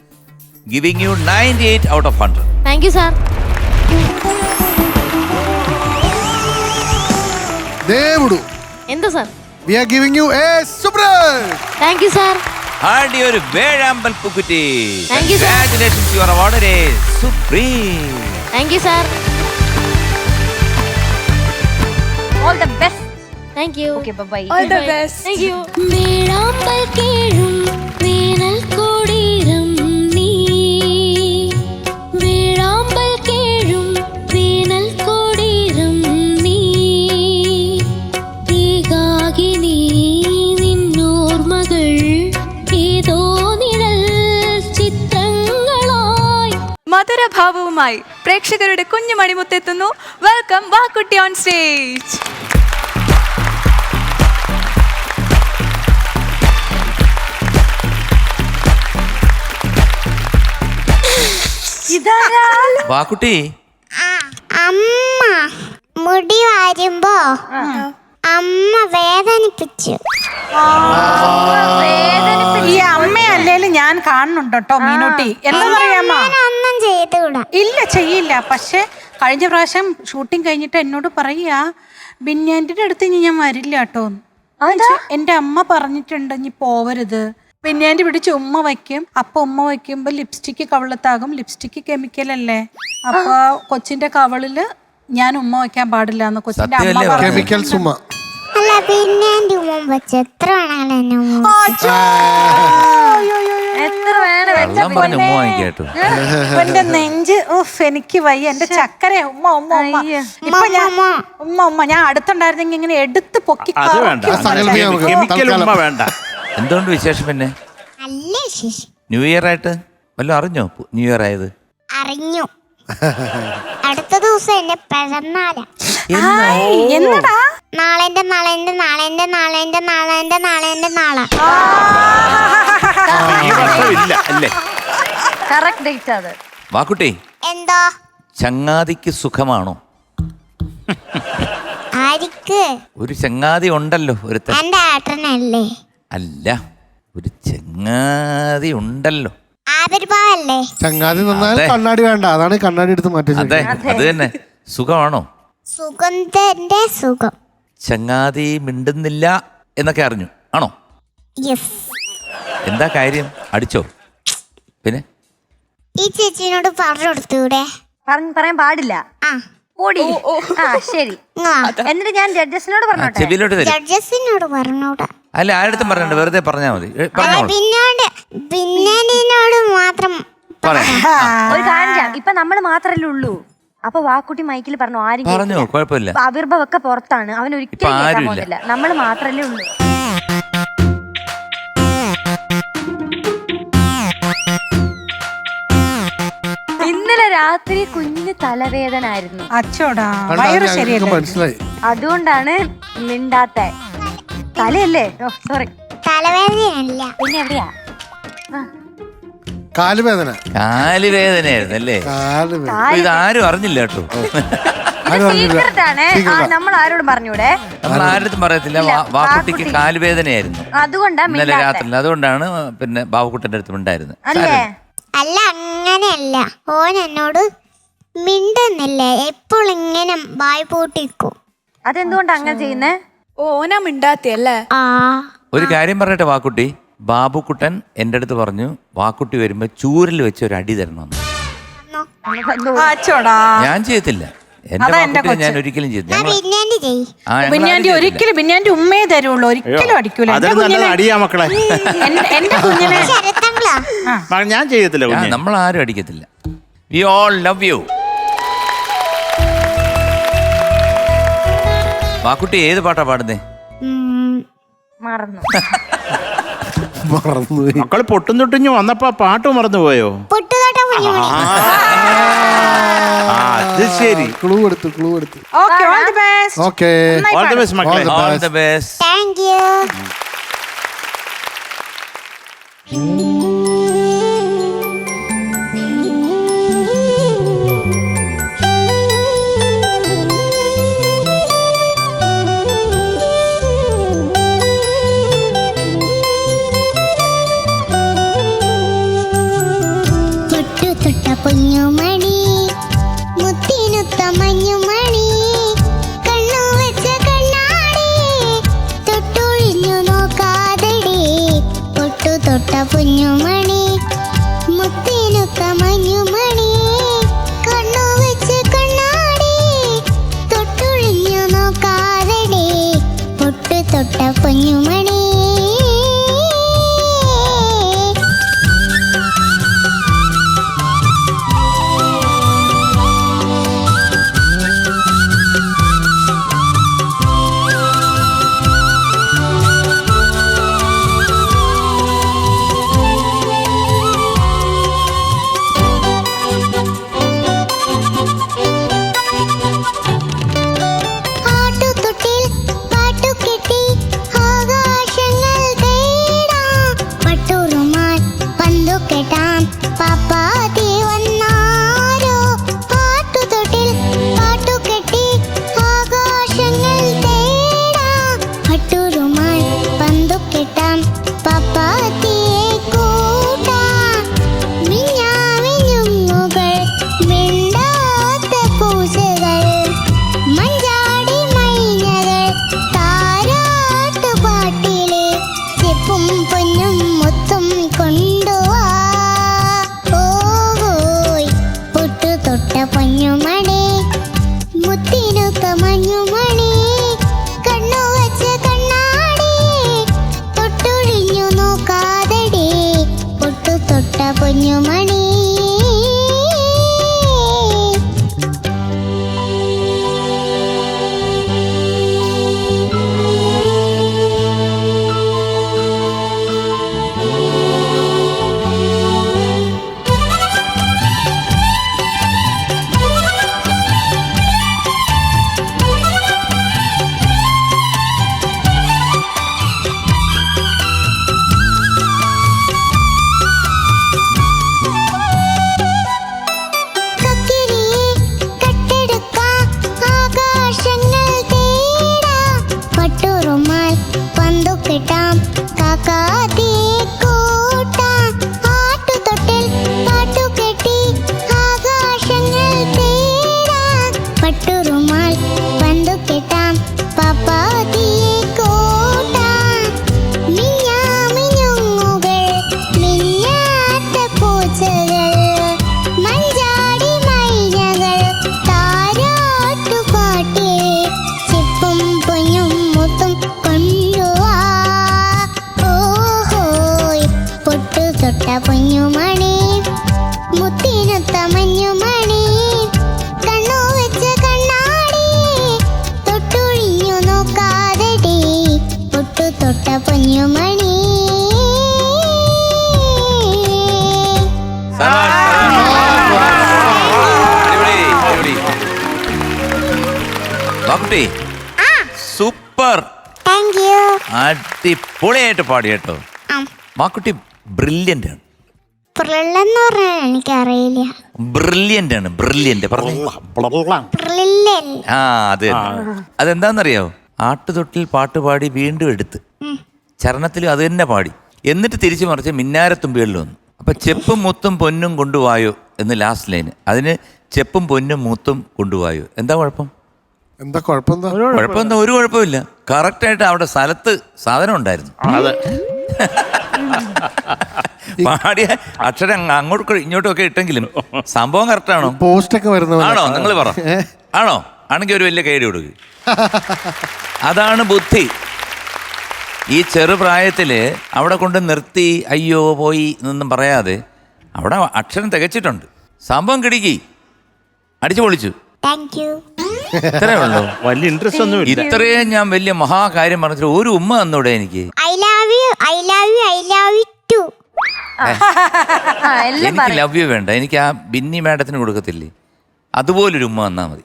giving you 98 out of 100. Thank you sir. ദേവുടു, എന്താ sir? we are giving you a super. Thank you sir. ആടി ഒരു വേഴാമ്പൽ പൂക്കുറ്റി. Thank you, sir. Congratulations, you are awarded a supreme. Thank you sir. All the best. Thank you. Okay bye. All the best. Thank you. വേഴാമ്പൽ കേഴും വേനൽ കൊടീരം നീ, വേഴാമ്പൽ കേഴും വേനൽ കൊടീരം നീ, ഏകാകിനി നിന്നോർമകൾ ഏതോ നിഴൽ ചിത്രങ്ങളായി. മധുരഭാവവുമായി പ്രേക്ഷകരുടെ കുഞ്ഞു മണിമുത്തെത്തുന്നു. വെൽക്കം വാക്കുട്ടി ഓൺ സ്റ്റേജ്. വാക്കുട്ടി, അമ്മ മുടി വാരുമ്പോ അമ്മ വേദനിപ്പിച്ചു. ഈ അമ്മയല്ലേലും ഞാൻ കാണുന്നുണ്ട് കേട്ടോ മീനൂട്ടി. എന്താ പറയാമ്മ? ഒന്നും ചെയ്തുകൂടാ. ഇല്ല, ചെയ്യില്ല. പക്ഷെ കഴിഞ്ഞ പ്രാവശ്യം ഷൂട്ടിംഗ് കഴിഞ്ഞിട്ട് എന്നോട് പറയാ ബിന്യാൻ്റെ അടുത്ത് ഇനി ഞാൻ വരില്ല കേട്ടോ. എന്റെ അമ്മ പറഞ്ഞിട്ടുണ്ട് ഇനി പോവരുത്. ബിന്യാൻ്റെ പിടിച്ച് ഉമ്മ വയ്ക്കും. അപ്പൊ ഉമ്മ വയ്ക്കുമ്പോ ലിപ്സ്റ്റിക്ക് കവിളത്താകും. ലിപ്സ്റ്റിക്ക് കെമിക്കൽ അല്ലേ? അപ്പൊ കൊച്ചിന്റെ കവളില് ഞാൻ ഉമ്മ വയ്ക്കാൻ പാടില്ല എന്ന് കൊച്ചിന്റെ അമ്മ സത്യമല്ലേ പറഞ്ഞു. കെമിക്കൽസ് ഉമ്മ. അല്ല പിന്നെ എന്റെ ഉമ്മ വെച്ച് എത്ര വേണമെങ്കിലും എന്നെ ഉമ്മ എത്ര വേണം വെള്ളം പറഞ്ഞ ഉമ്മ വാങ്ങിക്കേട്ടു. എന്റെ നെഞ്ച് ഉഫ് എനിക്ക് വയ്യ. എന്റെ ചക്കര ഉമ്മ ഉമ്മ ഉമ്മ. ഇപ്പൊ ഞാൻ ഉമ്മ ഉമ്മ ഞാൻ അടുത്തുണ്ടായിരുന്നെങ്കിൽ ഇങ്ങനെ എടുത്ത് പൊക്കി അത് വേണ്ട, കെമിക്കൽ ഉമ്മ വേണ്ട. എന്തുകൊണ്ട് വിശേഷം? പിന്നെ നല്ല ശേഷി ന്യൂ ഇയർ ആയിട്ട് വല്ലതും അറിഞ്ഞോ? ന്യൂ ഇയർ ആയത് അറിഞ്ഞു. അടുത്ത ദിവസം എന്റെ പിറന്നാല. എന്നടാ നാളെന്റെ നാളെന്റെ നാളെന്റെ നാളെന്റെ നാളെന്റെ നാളെന്റെ നാളെ. ഈ വർഷം ഇല്ല അല്ലേ? കറക്റ്റ് ഡേറ്റ് അത്. വാക്കുട്ടി, എന്തോ ചങ്ങാതിക്ക് സുഖമാണോ? ആരിക്ക്? ഒരു ചങ്ങാതി ഉണ്ടല്ലോ ഒരുത്തൻ. എന്റെ ഏട്ടനല്ലേ? അല്ല, ഒരു ചങ്ങാതി ഉണ്ടല്ലോ. ആവിർഭാവല്ലേ? ചങ്ങാതി നന്നായാൽ അതെ. കണ്ണാടി വേണ്ട. അതാണ് ഈ കണ്ണാടി എടുത്ത് മാറ്റി. അതെ, അത് തന്നെ. സുഖമാണോ? സുഗന്ധന്റെ സുഖം. ചങ്ങാതി മിണ്ടുന്നില്ല എന്നൊക്കെ അറിഞ്ഞു, ആണോ? യെസ്. എന്താ കാര്യം? അടിച്ചോ? പിന്നെ ഈ ചേച്ചിനോട് പറഞ്ഞു കൊടുത്തൂടെ? പറയാൻ പാടില്ല. ആ ഓടി. ആ ശരി. എന്നിട്ട് ഞാൻ ജഡ്ജസിനോട് പറഞ്ഞോട്ടെ. ചെവിയിലോട്ട് തരും. ജഡ്ജസിനോട് പറഞ്ഞൂടാ. അല്ല, ആരുടെ പറയണ്ട, വെറുതെ പറഞ്ഞാൽ മതി. പറഞ്ഞോ, പിന്നോട് മാത്രം പറയാം. ഒരു കാര്യം ചെയ്യാം. ഇപ്പൊ നമ്മള് മാത്രല്ലേ ഉള്ളൂ. അപ്പൊ വാക്കുട്ടി മൈക്കിൽ പറഞ്ഞു, ആരും പറഞ്ഞോ, കുഴപ്പമില്ല. ആവിർഭവൊക്കെ പുറത്താണ്, അവൻ ഇപ്പൊ ഒരിക്കലും കേൾക്കാൻ ആരുമില്ല. പോകുന്നില്ല. നമ്മള് മാത്രല്ലേ ഉള്ളൂ. ഇന്നലെ രാത്രി കുഞ്ഞിന് തലവേദന ആയിരുന്നു. അച്ചോടാ വയറ് ശരിയല്ല. മനസ്സിലായി. അതുകൊണ്ടാണ് മിണ്ടാത്ത. തലയല്ലേ? സോറി, തലവേദനയല്ല. പിന്നെ എവിടെയാ? കാലുവേദന. കാലുവേദനയായിരുന്നു അല്ലേ? കാലുവേദന. ഇത് ആരും അറിഞ്ഞില്ല കേട്ടോ. ആരും അറിഞ്ഞില്ല. സീക്രട്ട് ആണ്. നമ്മൾ ആരോടും പറഞ്ഞൂടെ? നമ്മൾ ആരുടെ പറയത്തില്ല. വാക്കുട്ടിക്ക് കാലുവേദനയായിരുന്നു അതുകൊണ്ടാ ഇന്നലെ രാത്രി. അതുകൊണ്ടാണ് പിന്നെ ബാബുക്കുട്ടന്റെ അടുത്ത് ഉണ്ടായിരുന്നത്. അല്ലേ? അല്ല അങ്ങനെയല്ല, ഓൻ എന്നോട് മിണ്ടുന്നില്ലേ, എപ്പോഴും ഇങ്ങനെ വായ പൂട്ടിക്കും. അതെന്തുകൊണ്ടാ അങ്ങനെ ചെയ്യുന്നേ? ഓനാ മിണ്ടാത്തിയല്ലേ? ആ ഒരു കാര്യം പറയട്ടെ വാക്കുട്ടി, ബാബുക്കുട്ടൻ എൻ്റെ അടുത്ത് പറഞ്ഞു വാക്കുട്ടി വരുമ്പോ ചൂരിൽ വെച്ച് ഒരു അടി തരണമെന്ന്. ആച്ചോടാ ഞാൻ ചെയ്യത്തില്ല. എന്റെ വാക്കുട്ടി ഞാൻ ഒരിക്കലും ചെയ്തു. ഞാൻ പിന്നേന്റെ ചെയ്. ബിന്യാന്റെ ഒരിക്കലും ബിന്യാന്റെ ഉമ്മയെ തരുള്ളൂ, ഒരിക്കലും അടിക്കൂല. എന്റെ അതിന് നല്ലത് അടിയാ മക്കളെ. എന്റെ കുഞ്ഞിനെ ശരത്തങ്ങളാ ഞാൻ ചെയ്യത്തില്ല കുഞ്ഞെ. നമ്മൾ ആരും അടിക്കത്തില്ല. We all love you. വാക്കുട്ടി ഏത് പാട്ടാ പാടുന്നേ? മറന്നു. മറന്നുപോയി. മക്കള് പൊട്ടും തൊട്ടിഞ്ഞു വന്നപ്പോ പാട്ട് മറന്നുപോയോ? പൊട്ടുതോട്ട കുഞ്ഞുമണി. അത് ശരി. ക്ലൂ എടുത്തു. Okay, all the best. Okay, all the best മക്കളെ. All the best. Thank you. പൊട്ടുതൊട്ട പൊന്നുമണി, മുത്തിനുത്ത മഞ്ഞുമണി, കണ്ണു വെച്ച കണ്ണാടി, തൊട്ടൊഴിഞ്ഞു നോക്കാതെടി. പൊട്ടുതൊട്ട പൊന്നുമണി, മുത്തിനുത്ത മഞ്ഞുമണി, കണ്ണു വെച്ച കണ്ണാടി, തൊട്ടൊഴിഞ്ഞു നോക്കാതെടി. പൊട്ടുതൊട്ട പൊന്നുമണി. ആട്ടുതൊട്ടിൽ പാട്ടുകെട്ടി ആകാശങ്ങൾ തേടാം, പട്ടുറുമാൽ പന്തുകെട്ടാം പാപ്പാത്തി വന്നാരോ. ആട്ടുതൊട്ടിൽ പാട്ടുകെട്ടി ആകാശങ്ങൾ തേടാം, പട്ടുറുമാൽ പന്തുകെട്ടാം പാപ്പാത്തിയെ കൂട്ടാം. മിഞ്ഞാമിഞ്ഞുങ്ങുകൾ മിണ്ടാത്ത പൂച്ചകൾ, മഞ്ചാടി മൈനകൾ താരാട്ടുപാട്ടിലെ ചെപ്പും പൊന്നും മുത്തും കൊണ്ടുവാ. ഓഹോയ് പൊട്ടുതൊട്ട പൊന്നുമണി, മുത്തിനുത്ത മഞ്ഞുമണി, കണ്ണു വെച്ച കണ്ണാടി, തൊട്ടൊഴിഞ്ഞു നോക്കാതെടി. പൊട്ടുതൊട്ട പൊന്നുമണി. കക്കിരിയെ കട്ടെടുക്കാം ആകാശങ്ങൾ തേടാം, പട്ടുറുമാൽ പന്തുകെട്ടാം കാക്കാത്തിയെ കൂട്ടാം. ആട്ടുതൊട്ടിൽ പാട്ടുകെട്ടി ആകാശങ്ങൾ തേടാം, പട്ടുറുമാൽ പന്തുകെട്ടാം പാപ്പാത്തിയെ കൂട്ടാം. മിഞ്ഞാമിഞ്ഞുങ്ങുകൾ മിന്നാത്ത പൂച്ചകൾ, മഞ്ചാടി മൈനകൾ താരാട്ടുപാട്ടിലെ ചെപ്പും പൊന്നും മുത്തും കൊണ്ടുവാ. ഓഹോയ് പൊട്ടുതൊട്ട പൊന്നുമണി, മുത്തിനുത്ത മഞ്ഞുമണി, കണ്ണു വെച്ച കണ്ണാടി, തൊട്ടൊഴിഞ്ഞു നോക്കാതെടി. പൊട്ടുതൊട്ട പൊന്നുമണി. വാക്കുട്ടി സൂപ്പർ, താങ്ക് യു. അടിപൊളിയായിട്ട് പാടി കേട്ടോ. വാക്കുട്ടി ബ്രില്യൻ്റ് ആണ്. പ്രില്ലെന്ന് പറഞ്ഞാൽ എനിക്കറിയില്ല. ബ്രില്യന്റ് ആണ്, ബ്രില്യന്റ് പറഞ്ഞു. പ്രില്ലൻ. ആ അതെ, അതെന്താന്നറിയോ? ആട്ടുതൊട്ടിൽ പാട്ടുപാടി വീണ്ടും എടുത്ത് ചരണത്തിലും അത് തന്നെ പാടി, എന്നിട്ട് തിരിച്ചു മറിച്ച് മിന്നാരത്തുമ്പികളിൽ വന്നു. അപ്പൊ ചെപ്പും മുത്തും പൊന്നും കൊണ്ടുപോയോ എന്ന് ലാസ്റ്റ് ലൈന്. അതിന് ചെപ്പും പൊന്നും മുത്തും കൊണ്ടുപോയോ. എന്താ കുഴപ്പം? എന്താ കുഴപ്പം? കുഴപ്പമെന്താ? ഒരു കുഴപ്പമില്ല. കറക്റ്റായിട്ട് അവിടെ സ്ഥലത്ത് സാധനം ഉണ്ടായിരുന്നു. പാടിയ അക്ഷരം അങ്ങോട്ടും ഇങ്ങോട്ടും ഒക്കെ ഇട്ടെങ്കിലും സംഭവം കറക്റ്റാണോ? പോസ്റ്റ് ഒക്കെ വരുന്ന ആണോ? നിങ്ങൾ പറ. ആണോ? ആണെങ്കിൽ ഒരു വലിയ കൈയടി കൊടുക്കുക. അതാണ് ബുദ്ധി. ഈ ചെറുപ്രായത്തില് അവിടെ കൊണ്ട് നിർത്തി അയ്യോ പോയി എന്നൊന്നും പറയാതെ അവിടെ അക്ഷരം തികച്ചിട്ടുണ്ട്. സംഭവം കിടിക്കി അടിച്ചു പൊളിച്ചു. Thank you. ഇത്രേ ഉള്ളൂ. വലിയ ഇൻട്രസ്റ്റ് ഒന്നും ഇല്ല. ഇത്രയും ഞാൻ വലിയ മഹാകാര്യം പറഞ്ഞിട്ട് ഒരു ഉമ്മ തന്നൂടെ എനിക്ക്? I love you, I love you, I love you too. എനിക്ക് ലവ് യു വേണ്ട, എനിക്ക് ആ ബിന്നി മാഡത്തിന് കൊടുക്കത്തില്ലേ അതുപോലൊരു ഉമ്മ തന്നാ മതി.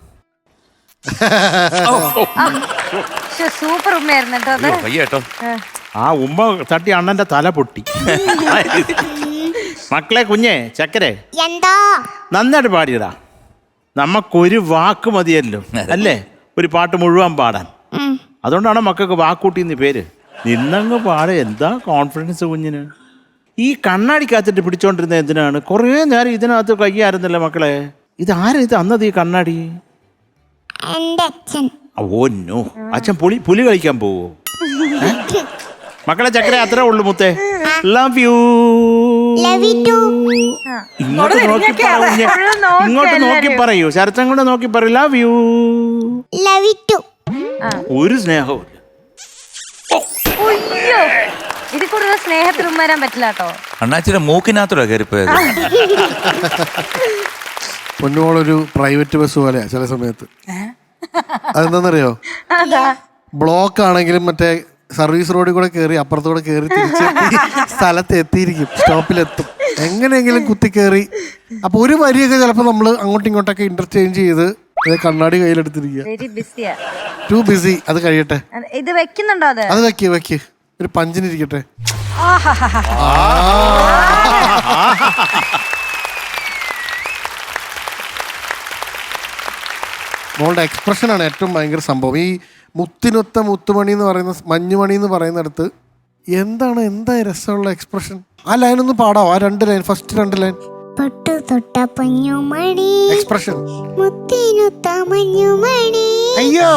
സൂപ്പർ ഉമ്മയായിരുന്നു കേട്ടോ അത്. വയ്യേട്ടോ. ആ ഉമ്മ തട്ടി അണ്ണന്റെ തല പൊട്ടി. മക്കളെ കുഞ്ഞെ ചക്കരെ എന്താ? നന്നായിട്ട് പാടിയടാ. നമുക്കൊരു വാക്ക് മതിയല്ലോ അല്ലേ ഒരു പാട്ട് മുഴുവൻ പാടാൻ. അതുകൊണ്ടാണ് മക്കൾക്ക് വാക്കൂട്ടിന്ന് പേര്. നിന്നങ്ങ് പാടെ. എന്താ കോൺഫിഡൻസ് കുഞ്ഞിന്. ഈ കണ്ണാടിക്കകത്തിട്ട് പിടിച്ചോണ്ടിരുന്ന എന്തിനാണ്? കുറേ നേരം ഇതിനകത്ത് കയ്യായിരുന്നല്ലോ മക്കളെ. ഇതാരാ ഇത് അന്നത് ഈ കണ്ണാടി? എന്റെ അച്ഛൻ. ഓ നോ, അച്ഛൻ പുലി കളിക്കാൻ പോവോ? മക്കളെ ചക്കര അത്രേ ഉള്ളു മുത്തേ. Love you. Love you too. ഇങ്ങോട്ട് നോക്കി പറയൂ, ഇങ്ങോട്ട് നോക്കി പറയൂ, ശരത്തം കൊണ്ട് നോക്കി പറയൂ. Love you. Love you too. ഒരു സ്നേഹവും അയ്യോ, ഇതിൽ കൂടുതൽ സ്നേഹത്തിൽ ഉമ്മ വരാൻ പറ്റില്ല കേട്ടോ. അണ്ണാച്ചിയുടെ മൂക്കിനകത്തൂടെ കയറിപ്പോയത്. പൊന്നുമോളൊരു പ്രൈവറ്റ് ബസ് പോലെയാ ചില സമയത്ത്. അതെന്താന്നറിയോ? ബ്ലോക്ക് ആണെങ്കിലും മറ്റേ സർവീസ് റോഡിൽ കൂടെ കയറി അപ്പുറത്തൂടെ കയറി തിരിച്ചെത്തി സ്ഥലത്ത് എത്തിയിരിക്കും, സ്റ്റോപ്പിലെത്തും. എങ്ങനെയെങ്കിലും കുത്തി കയറി. അപ്പൊ ഒരു വരിയൊക്കെ ചിലപ്പോൾ നമ്മൾ അങ്ങോട്ടും ഇങ്ങോട്ടൊക്കെ ഇന്റർചേഞ്ച് ചെയ്ത് കണ്ണാടി കയ്യിലെടുത്തിരിക്കുക. വെരി ബിസിയാ. Too busy. അത് കഴിയട്ടെ. ഇത് വെക്കുന്നുണ്ടോ? അത് വെക്ക് ഒരു പഞ്ചിനിരിക്കട്ടെ. മോളുടെ എക്സ്പ്രഷനാണ് ഏറ്റവും ഭയങ്കര സംഭവം. ഈ മുത്തിനൊത്ത മുത്തുമണി എന്ന് പറയുന്ന മഞ്ഞുമണി എന്ന് പറയുന്നിടത്ത് എന്താ രസമുള്ള എക്സ്പ്രഷൻ. ആ ലൈനൊന്ന് പാടാവോ? ആ 2 ലൈൻ, ഫസ്റ്റ് 2 ലൈൻ. പൊട്ടു തൊട്ട പൊന്നുമണി എക്സ്പ്രഷൻ. മുത്തിനൊത്ത മഞ്ഞുമണി. അയ്യോ.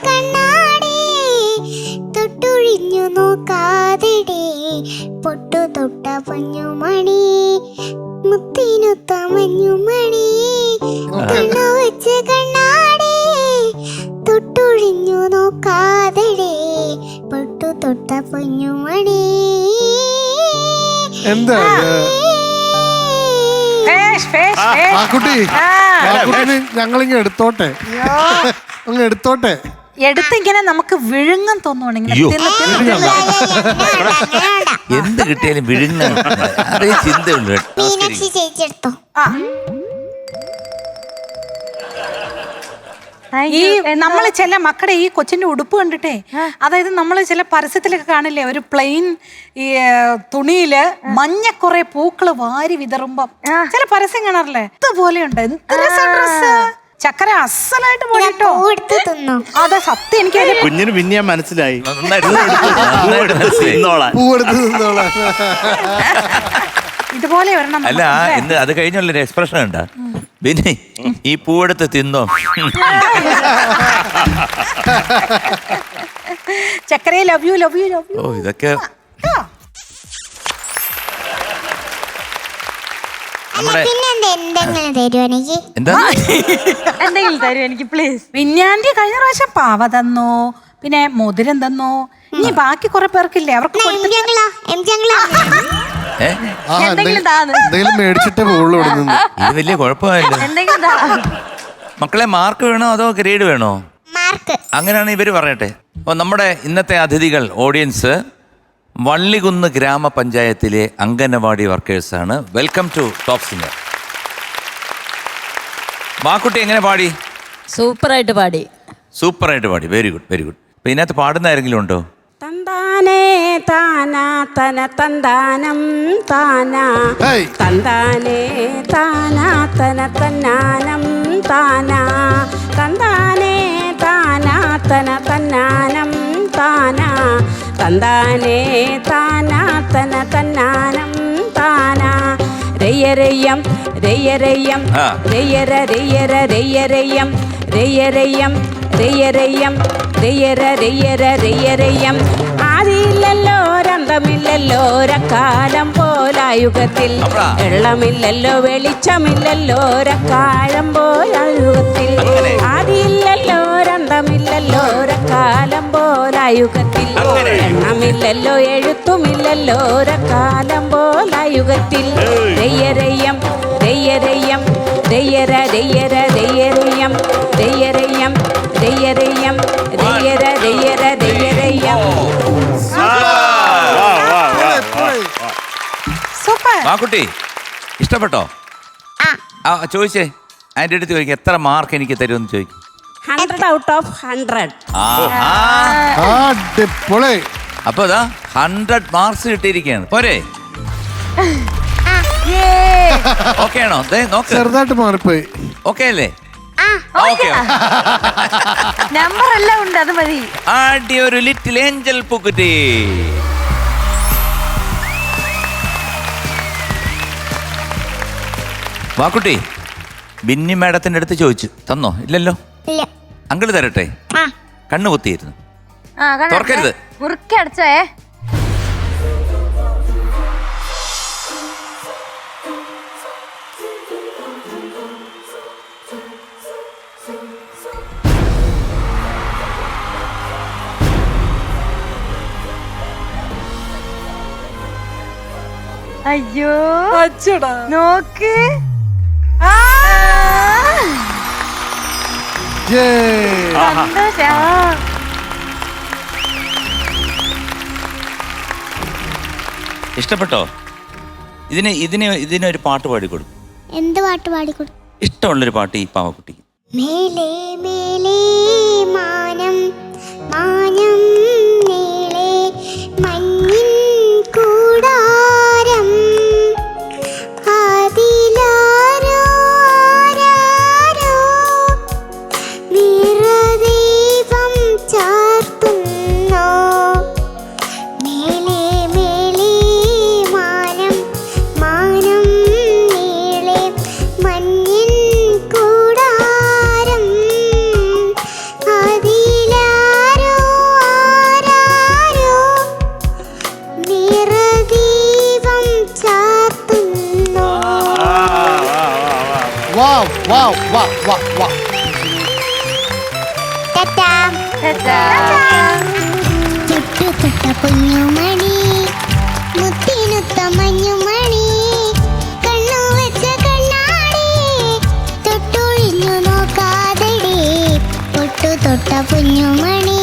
കണ്ണാടി തൊട്ടൊഴിഞ്ഞു നോക്കാതെടേ. പൊട്ടു തൊട്ട പൊന്നുമണി മുത്തിനൊത്ത മഞ്ഞുമണി. കണ്ണു വെച്ച കണ്ണാടി തൊട്ടൊഴിഞ്ഞു നോക്കാതെടേ. പൊട്ടു തൊട്ട പൊന്നുമണി. എന്താ ആ കുട്ടി? ഞങ്ങളിങ്ങനെ എടുത്തോട്ടെ, അങ്ങ് എടുത്തോട്ടെ. എടുത്തിങ്ങനെ നമുക്ക് വിഴുങ്ങാൻ തോന്നുവാണെങ്കിൽ എന്ത് കിട്ടിയാലും വിഴുങ്ങാൻ അതേ ചിന്തയുള്ളൂ. മീനാക്ഷി ചേച്ചിയെടുത്തോ. ഈ നമ്മൾ ചില മക്കളുടെ ഈ കൊച്ചിന്റെ ഉടുപ്പ് കണ്ടിട്ടേ, അതായത് നമ്മൾ ചില പരസ്യത്തിലൊക്കെ കാണില്ലേ, ഒരു പ്ലെയിൻ ഈ തുണിയില് മഞ്ഞ കുറെ പൂക്കള് വാരി വിതറുമ്പം ചില പരസ്യം കാണാറില്ലേ? ഇതുപോലെയുണ്ട്. എന്ത് രസം ഡ്രസ്. ചക്കര അസലായിട്ട് പോയിട്ടോ. അതെ സത്യം. എനിക്ക് കുഞ്ഞിന് പിന്നെ മനസ്സിലായി. ഇതുപോലെ വരണം. അല്ല അത് കഴിഞ്ഞുള്ളൊരു എക്സ്പ്രഷൻ ഉണ്ടാ പിന്നെ ഈ പൂവെടുത്ത് തിന്നോ. ചക്കരയെ love you love you love you. ഓ ഇതൊക്കെ എന്താ? എന്തെങ്കിലും തരും എനിക്ക് പ്ലീസ്. വിഞ്ഞാണ്ടി കഴിഞ്ഞ പ്രാവശ്യം പാവ തന്നു, പിന്നെ മോതിരം തന്നു. ഇനി ബാക്കി കുറെ പേർക്കില്ലേ അവർക്ക് എന്തെങ്കിലും മേടിച്ചിട്ടേ പോകുള്ളൂ. ഇത് വലിയ കുഴപ്പമായില്ല. എന്തെങ്കിലും മക്കളെ മാർക്ക് വേണോ അതോ ഗ്രേഡ് വേണോ? അങ്ങനെയാണ് ഇവര് പറയട്ടെ. അപ്പോൾ നമ്മുടെ ഇന്നത്തെ അതിഥികൾ ഓഡിയൻസ് വള്ളികുന്ന് ഗ്രാമപഞ്ചായത്തിലെ അംഗനവാടി വർക്കേഴ്സാണ്. Welcome to top singer. മാക്കുട്ടി എങ്ങനെ പാടി? സൂപ്പറായിട്ട് പാടി. സൂപ്പറായിട്ട് പാടി. Very good very good. അപ്പോൾ ഇതിനകത്ത് പാടുന്ന ആരെങ്കിലും ഉണ്ടോ? തന്താനേ താനാ തന തന്താനം താനാ ഹേയ്. തന്താനേ താനാ തന തന്നാനം താനാ തന്താനേ താനാ തന തന്നാനം താനാ തന്താനേ താനാ തന തന്നാനം താനാ രയ്യരയ്യം രയ്യരയ്യം ആ. രയ്യര രയ്യര രയ്യരയ്യം രയ്യരയ്യം രയ്യരയ്യം രയ്യര രയ്യര രയ്യരയ്യം ആദിയില്ലല്ലോ രന്തമില്ലല്ലോ ഒരക്കാലം പോലായുഗത്തിൽ അപ്പഴാ. വെള്ളമില്ലല്ലോ വെളിച്ചമില്ലല്ലോ ഒരക്കാലം പോലായുഗത്തിൽ അങ്ങനെ. ആദിയില്ലല്ലോ രന്തമില്ലല്ലോ ഒരക്കാലം പോലായുഗത്തിൽ അങ്ങനെ. എണ്ണമില്ലല്ലോ എഴുത്തുമില്ലല്ലോ ഒരക്കാലം പോലായുഗത്തിൽ രയ്യരയ്യം രയ്യരയ്യം രയ്യര രയ്യര രയ്യരയ്യം രയ്യരയ്യം രയ്യരയ്യം രയ്യര രയ്യര രയ്യരയ്യം സൂപ്പർ. മാക്കുട്ടി ഇഷ്ടപ്പെട്ടോ? ആ ചോദിച്ചേ, അതിൻ്റെ അടുത്ത് ചോദിക്കും എത്ര മാർക്ക് എനിക്ക് തരുമെന്ന് ചോദിക്കും. 100 out of 100. അടിപൊളി. അപ്പൊ അതാ 100 മാർക്സ് കിട്ടിയിരിക്കുകയാണ്. പോരെ? ഓക്കെ ആണോ? നോക്ക്, ചെറുതായിട്ട് മാറിപ്പോയി. ഓക്കെ അല്ലേ? ഓക്കെ. നമ്പർ എല്ലാം ഉണ്ട്, അത് മതി. ആടി ഒരു ലിറ്റിൽ ഏഞ്ചൽ പൂക്കുറ്റി. വാക്കുട്ടി ബിന്നി മാഡത്തിന്റെ അടുത്ത് ചോദിച്ചു, തന്നോ? ഇല്ലല്ലോ. ഇല്ല. അങ്കിള് തരട്ടെ? ആ. കണ്ണു കുത്തിയിരുന്നു. ആ, കണ്ണടച്ചേ. തുറക്കരുത്. മുറുക്കി അടച്ചേ. അയ്യോ അച്ചടാ. നോക്ക്. Yay. സന്തോഷം. ഇഷ്ടപ്പെട്ടോ? ഇതിനൊരു പാട്ട് പാടിക്കൊടുക്കും. എന്ത് പാട്ട് പാടിക്കൊടു? ഇഷ്ടമുള്ളൊരു പാട്ട് ഈ പാവക്കുട്ടിക്ക്. മേലേ മേലേ മാനം മാനം നീളേ മഞ്ഞിൻ കൂടാരം അതിലാരോ ആരാരോ നിറദീപം ചാർത്തുന്നു. മേലേ മേലേ മാനം മാനം നീളേ മഞ്ഞിൻ കൂടാരം അതിലാരോ ആരാരോ നിറദീപം ചാർത്തുന്നു. Wow, wow, wow, wow, wow. Tata. ചുട്ടുതൊട്ട കുഞ്ഞുമണി മുത്തിനുത്ത മഞ്ഞുമണി കണ്ണു വെച്ച കണ്ണാടി തൊട്ടൊഴിഞ്ഞു നോക്കാതെടി പൊട്ടു തൊട്ട കുഞ്ഞുമണി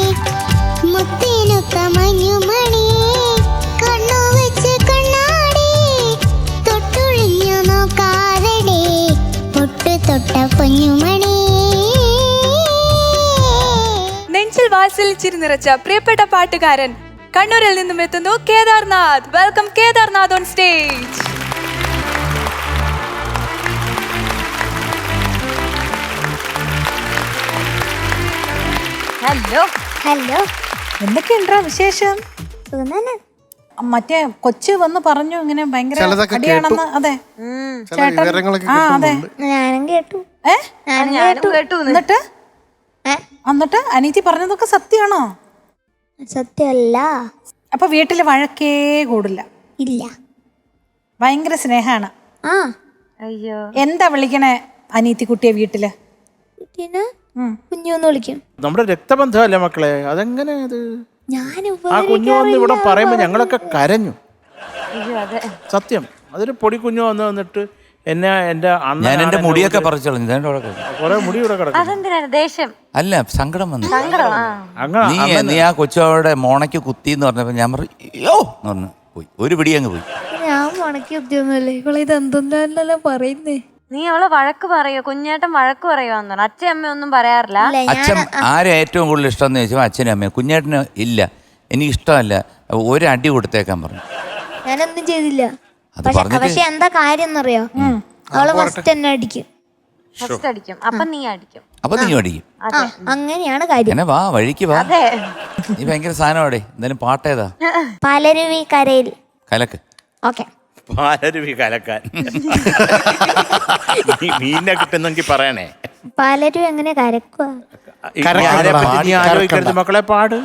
മുത്തിനുത്ത മഞ്ഞുമണി കണ്ണു വെച്ച കണ്ണാടി തൊട്ടൊഴിഞ്ഞു നോക്കാതെടി പൊട്ടു തൊട്ട കുഞ്ഞുമണി. നെഞ്ചിൽ വാത്സല്യച്ചിരി നിറച്ച പ്രിയപ്പെട്ട പാട്ടുകാരൻ കണ്ണൂരിൽ നിന്നും എത്തുന്നു Kedarnath. Welcome Kedarnath on stage. Hello. Hello, എന്തൊക്കെയുണ്ടാ വിശേഷം? സുഖം തന്നെ. മറ്റേ കൊച്ചു വന്ന് പറഞ്ഞു ഇങ്ങനെ ഭയങ്കര ചിലതൊക്കെ അടിയാണെന്ന്. അതെ, ചില വിവരങ്ങളൊക്കെ ആ അതെ. കിട്ടുന്നുണ്ട്. ഞാനും കേട്ടു. ഏ ഞാനും കേട്ടു. എന്നിട്ട് ഏ? എന്നിട്ട് അനീതി പറഞ്ഞതൊക്കെ സത്യമാണോ? സത്യമല്ല. അപ്പൊ വീട്ടില് വഴക്കേ കൂടില്ല, ഇല്ല. ഭയങ്കര സ്നേഹാണ്. ആ. അയ്യോ. എന്താ വിളിക്കണേ അനീതി കുട്ടിയെ വീട്ടില്? കുട്ടീനെ കുഞ്ഞുന്ന് വിളിക്കും. നമ്മുടെ രക്തബന്ധമല്ലേ മക്കളെ, അതെങ്ങനെ അത്? ഞാൻ ആ കുഞ്ഞു വന്ന് ഇവിടെ പറയുമ്പോ ഞങ്ങളൊക്കെ കരഞ്ഞു. അയ്യോ, അതെ. സത്യം. അതൊരു പൊടി കുഞ്ഞു വന്ന് വന്നിട്ട് എന്നെ എന്റെ ഞാൻ എന്റെ മുടിയൊക്കെ പറിച്ചു കളഞ്ഞു. കുറെ മുടി ഇവിടെ കിടക്കും. അതെന്തിനാണ് ദേഷ്യം? അല്ല, സങ്കടം വന്നു. സങ്കടം. ആ. നീ ആ കൊച്ചവടെ മോണയ്ക്ക് കുത്തി എന്ന് പറഞ്ഞപ്പോ ഞാൻ പറഞ്ഞു അയ്യോ എന്ന് പറഞ്ഞു പോയി. ഒരു പിടി അങ്ങ് പോയി. ഞാൻ മുണക്കി ഉദ്യോഗമല്ലേ ഇവളെ ഇത് എന്തെന്നല്ലോ പറയുന്നേ. നീ അവളെ വഴക്ക് പറയോ? കുഞ്ഞേട്ടൻ വഴക്ക് പറയുവാന്ന്. അച്ഛൻ അമ്മ ഒന്നും പറയാറില്ല. അച്ഛൻ ആരെ ഏറ്റവും കൂടുതൽ ഇഷ്ടം എന്ന് ചോദിച്ചാൽ അച്ഛനും അമ്മയും. കുഞ്ഞേട്ടന് ഇല്ല. എനിക്കിഷ്ടമല്ല, ഒരടി കൊടുത്തേക്കാൻ പറഞ്ഞു. ഞാനൊന്നും ചെയ്തില്ല. അത് പക്ഷെ പറഞ്ഞിട്ട് എന്താ കാര്യം എന്നറിയോ, അവള് ഫസ്റ്റ് എന്നെ അടിക്കും. ഫസ്റ്റ് അടിക്കും, അപ്പൊ നീ അടിക്കും. അപ്പൊ നീ അടിക്കും. ആ, അങ്ങനെയാണ് കാര്യം. എന്നെ വാ, വഴിക്ക് വാ. നീ ഭയങ്കര സാധനമാടെ. എന്തായാലും പാട്ടേതാ? പാലരുവി കരയിൽ. കലക്ക്. ഓക്കെ. പാലരുവി കലക്കാൻ. മീനെ കിട്ടുന്നെങ്കിൽ പറയണേ. പാലരുവി എങ്ങനെ കരക്കുക? നീ ആലോചിക്കരുത് മക്കളെ, പാട്.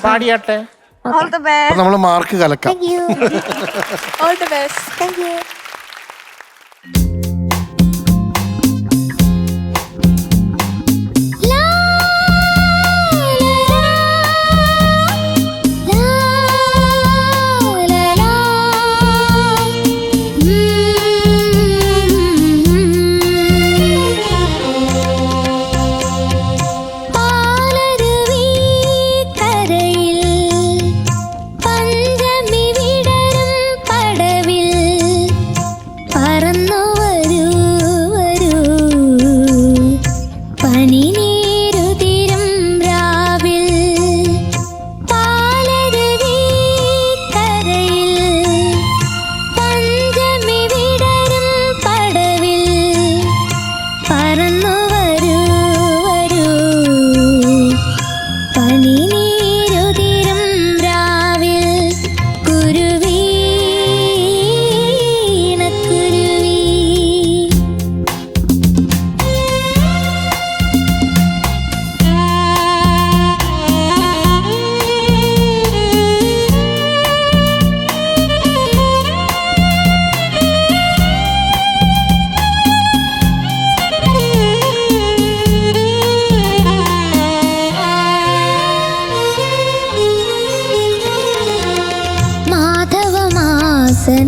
പാടിയാട്ടെ. All the best. അപ്പൊ നമ്മള് മാർക്ക് കലക്കാം. Thank you. All the best. Thank you.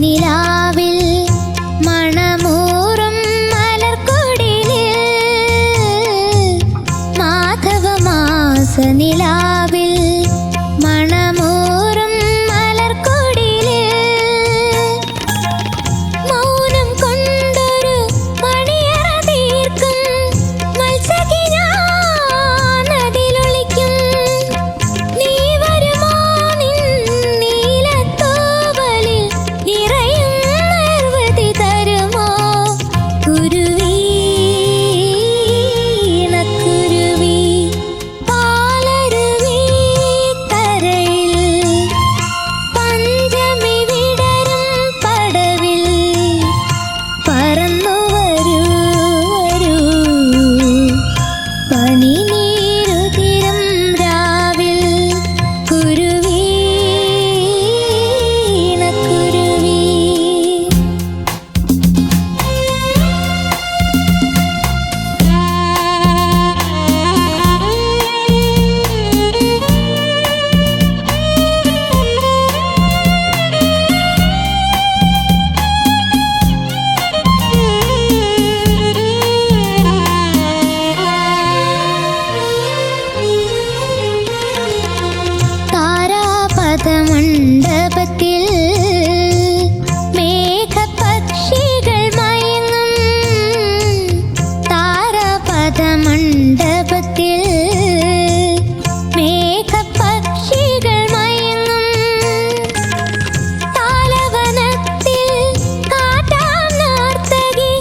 നിലാവിൽ മണമൂറും മലർക്കൊടിലിൽ, മാധവമാസ നിലാവിൽ മണമൂറും മലർക്കൊടിലിൽ, മൗനം കൊണ്ടൊരു മണിയറ തീർക്കും മത്സഖി ഞാനതിലൊളിക്കും. നീ വരുമോ നിൻ നീലത്തോവലിൽ നിറയും നിർവൃതി തരുമോ? കുരുവി ഇണക്കുരുവി പാലരുവി കരയിൽ, പഞ്ചമി വിടരും പടവിൽ പറന്നു വരൂ വരൂ, പനിനീരുതിരും രാവിൽ കുരുവി ഇണക്കുരുവി. താരാപഥമണ്ഡപത്തിൽ മേഘപക്ഷികൾ മയങ്ങും, താരാപഥമണ്ഡപത്തിൽ മേഘപക്ഷികൾ മയങ്ങും, താലവനത്തിൽ കാറ്റാം നർത്തകി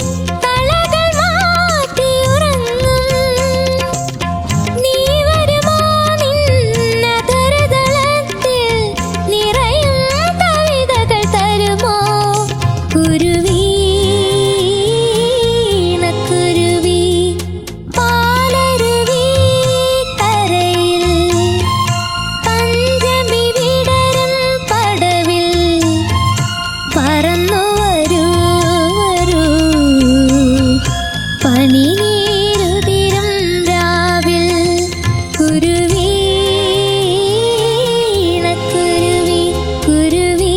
തളകൾ മാറ്റിയുറങ്ങും. നീ വരുമോ നിന്നതരതളത്തിൽ നിറയും കവിതകൾ തരുമോ? കുരുവി ഇണക്കുരുവി പാലരുവി കരയിൽ, പഞ്ചമി വിടരും പടവിൽ പറന്നു വരൂ വരൂ, പനിനീരുതിരും രാവിൽ കുരുവി ഇണക്കുരുവി, കുരുവി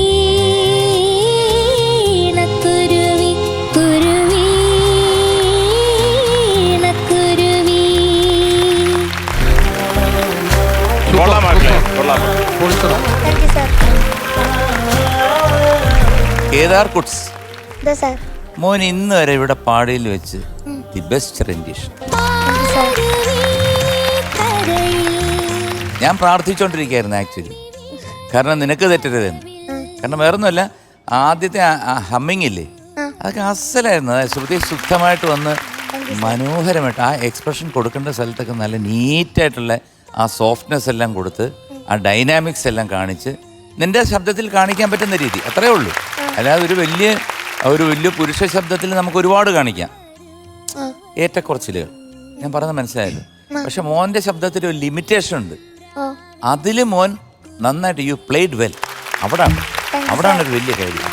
ഇണക്കുരുവി, കുരുവി ഇണക്കുരുവി. കൊള്ളാം മക്കളെ, കൊള്ളാം. Thank you sir. കേദാർ കുട്സ്, എന്താ സാർ? മോൻ ഇന്ന് വരെ ഇവിടെ പാടിയിൽ വെച്ച് ദി ബെസ്റ്റ് റെൻഡിഷൻ. പാലരുവി കരയിൽ ഞാൻ പ്രാർത്ഥിച്ചോണ്ടിരിക്കുകയായിരുന്നു ആക്ച്വലി. കാരണം നിനക്ക് തെറ്റരുതെന്ന്. കാരണം വേറൊന്നുമല്ല, ആദ്യത്തെ ഹമ്മിങ് ഇല്ലേ അതൊക്കെ അസലായിരുന്നു. അതായത് ശ്രുതി ശുദ്ധമായിട്ട് വന്ന് മനോഹരമായിട്ട് ആ എക്സ്പ്രഷൻ കൊടുക്കേണ്ട സ്ഥലത്തൊക്കെ നല്ല നീറ്റായിട്ടുള്ള ആ സോഫ്റ്റ്നെസ് എല്ലാം കൊടുത്ത് ആ ഡൈനാമിക്സ് എല്ലാം കാണിച്ച് നിന്റെ ശബ്ദത്തിൽ കാണിക്കാൻ പറ്റുന്ന രീതി അത്രേ ഉള്ളൂ. അല്ലാതെ ഒരു വലിയ പുരുഷ ശബ്ദത്തിൽ നമുക്ക് ഒരുപാട് കാണിക്കാം, ഏറ്റക്കുറച്ചിലുകൾ. ഞാൻ പറഞ്ഞത് മനസ്സിലായല്ലോ. പക്ഷെ മോന്റെ ശബ്ദത്തിൽ ഒരു ലിമിറ്റേഷൻ ഉണ്ട്. അതിൽ മോൻ നന്നായിട്ട് യു പ്ലേഡ് വെൽ. അവിടാണ് ഒരു വലിയ കാര്യം.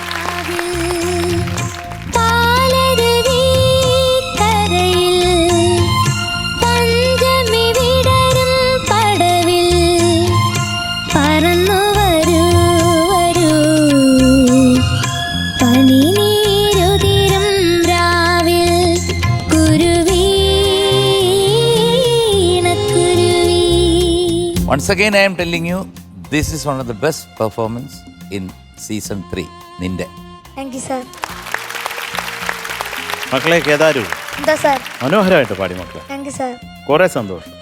Once again, I am telling you, this is one of the best performance in season 3. നിന്റെ. Thank you sir. മക്കളെ കേദാരു എന്താ സർ? മനോഹരമായിട്ട് പാടി മക്കളെ. Thank you sir. കുറേ സന്തോഷം.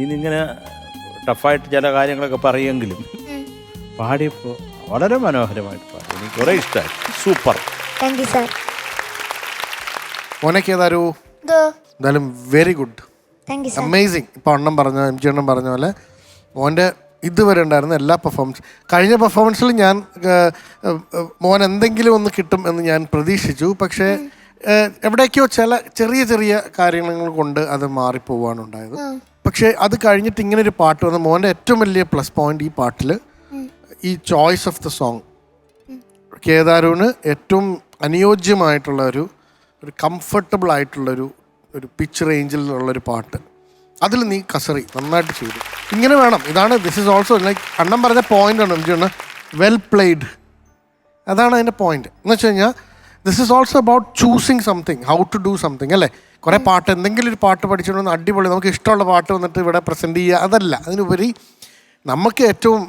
ഇന്നിങ്ങനെ ടഫായിട്ട് ചില കാര്യങ്ങളൊക്കെ പറയുമെങ്കിലും പാടിയപ്പോൾ വളരെ മനോഹരമായിട്ട് പാടി. എനിക്ക് കുറേ ഇഷ്ടമായി. സൂപ്പർ. Thank you sir. മോനെ കേദാരു എന്തായാലും very good, thank you sir. Amazing. ഇപ്പോൾ അണ്ണം പറഞ്ഞ MG അണ്ണം പറഞ്ഞ പോലെ മോൻ്റെ ഇതുവരെ ഉണ്ടായിരുന്ന എല്ലാ പെർഫോമൻസ്, കഴിഞ്ഞ പെർഫോമൻസിൽ ഞാൻ മോൻ എന്തെങ്കിലും ഒന്ന് കിട്ടും എന്ന് ഞാൻ പ്രതീക്ഷിച്ചു. പക്ഷേ എവിടേക്കോ ചെറിയ ചെറിയ കാര്യങ്ങൾ കൊണ്ട് അത് മാറിപ്പോവാണ് ഉണ്ടായത്. പക്ഷേ അത് കഴിഞ്ഞിട്ട് ഇങ്ങനെ ഒരു പാട്ട് വന്ന മോൻ്റെ ഏറ്റവും വലിയ പ്ലസ് പോയിന്റ് ഈ പാട്ടിൽ ഈ ചോയ്സ് ഓഫ് ദ സോങ്. കേദാരുവിന് ഏറ്റവും അനുയോജ്യമായിട്ടുള്ള ഒരു കംഫർട്ടബിൾ ആയിട്ടുള്ളൊരു പിച്ച് റേഞ്ചിൽ ഉള്ളൊരു പാട്ട്, അതിൽ നീ കസറി നന്നായിട്ട് ചെയ്തു. ഇങ്ങനെ വേണം. ഇതാണ് ദിസ് ഈസ് ഓൾസോ ലൈക്ക് അണ്ണം പറഞ്ഞ പോയിന്റ് ആണ് MG അണ്ണ, വെൽ പ്ലേഡ്. അതാണ് അതിൻ്റെ പോയിന്റ് എന്ന് വെച്ച് കഴിഞ്ഞാൽ this is also about choosing something, how to do something അല്ലേ. കുറേ പാട്ട് എന്തെങ്കിലും ഒരു പാട്ട് പഠിച്ചിട്ട് അടിപൊളി നമുക്ക് ഇഷ്ടമുള്ള പാട്ട് വന്നിട്ട് ഇവിടെ പ്രസൻറ്റ് ചെയ്യുക, അതല്ല. അതിനുപരി നമുക്ക് ഏറ്റവും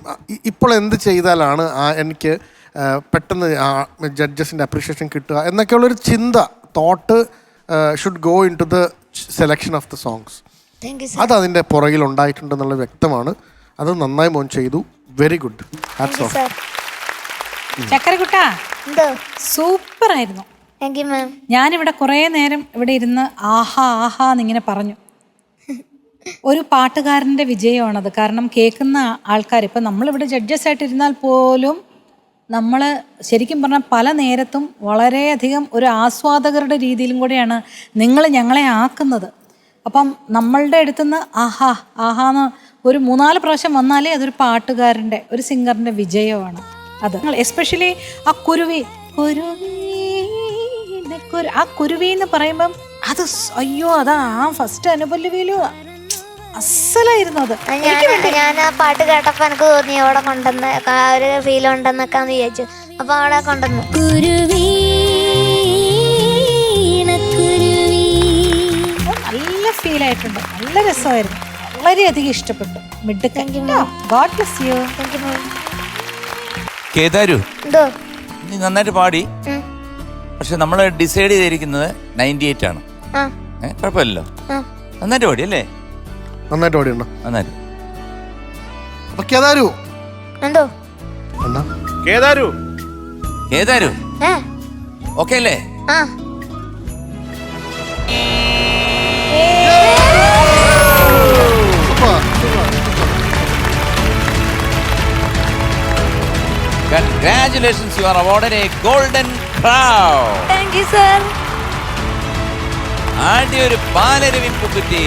ഇപ്പോൾ എന്ത് ചെയ്താലാണ് എനിക്ക് പെട്ടെന്ന് ജഡ്ജസിൻ്റെ അപ്രീഷിയേഷൻ കിട്ടുക എന്നൊക്കെയുള്ളൊരു ചിന്ത, thought should go into the selection of the songs. അത് അതിൻ്റെ പുറകിൽ ഉണ്ടായിട്ടുണ്ടെന്നുള്ളത് വ്യക്തമാണ്. അത് നന്നായി മോൻ ചെയ്തു. Very good. Hats off. ചക്കരക്കുട്ടാ സൂപ്പർ ആയിരുന്നു. Thank you ma'am. ഞാനിവിടെ കുറേ നേരം ഇവിടെ ഇരുന്ന് ആഹാ ആഹാ എന്നിങ്ങനെ പറഞ്ഞു. ഒരു പാട്ടുകാരൻ്റെ വിജയമാണത്. കാരണം കേൾക്കുന്ന ആൾക്കാർ, ഇപ്പം നമ്മളിവിടെ ജഡ്ജസ് ആയിട്ടിരുന്നാൽ പോലും നമ്മൾ ശരിക്കും പറഞ്ഞാൽ പല നേരത്തും വളരെയധികം ഒരു ആസ്വാദകരുടെ രീതിയിലും കൂടെയാണ് നിങ്ങൾ ഞങ്ങളെ ആക്കുന്നത്. അപ്പം നമ്മളുടെ അടുത്തുനിന്ന് ആഹാ ആഹാന്ന് ഒരു 3-4 പ്രാവശ്യം വന്നാലേ അതൊരു പാട്ടുകാരൻ്റെ, ഒരു സിംഗറിൻ്റെ വിജയമാണ് അത്. എസ്പെഷ്യലി ആ കുരുവി ആ കുരുവി എന്ന് പറയുമ്പം അത് അയ്യോ അതാ ആ ഫസ്റ്റ് അനുപല്ലവിയിലും അസലായിരുന്നു അത്. ഞാൻ ആ പാട്ട് കേട്ടപ്പോ എനിക്ക് തോന്നി അവിടെ കൊണ്ടുവന്ന് ഒരു ഫീൽ ഉണ്ടെന്നൊക്കെ വിചാരിച്ചു. അപ്പൊ അവിടെ കൊണ്ടുവന്നു നല്ല ഫീൽ ആയിട്ടുണ്ട്. നല്ല രസമായിരുന്നു. വളരെയധികം ഇഷ്ടപ്പെട്ടു. God bless U. കേദാരു നീ നന്നായിട്ട് പാടി. പക്ഷെ നമ്മൾ ഡിസൈഡ് ചെയ്തിരിക്കുന്നത് 98 ആണ്. കുഴപ്പമില്ലല്ലോ, നന്നായിട്ട് പാടി അല്ലേ? നന്നായിട്ട് പാടിയുണ്ടോ? നന്നായിട്ട്. അപ്പൊ കേദാരു എന്തോ കേദാരു കേദാരു ഓക്കെ അല്ലേ? Congratulations, you are awarded a golden crown. Thank you, sir. ആദ്യ ഒരു പാലരുവിൻ പൂക്കുറ്റി.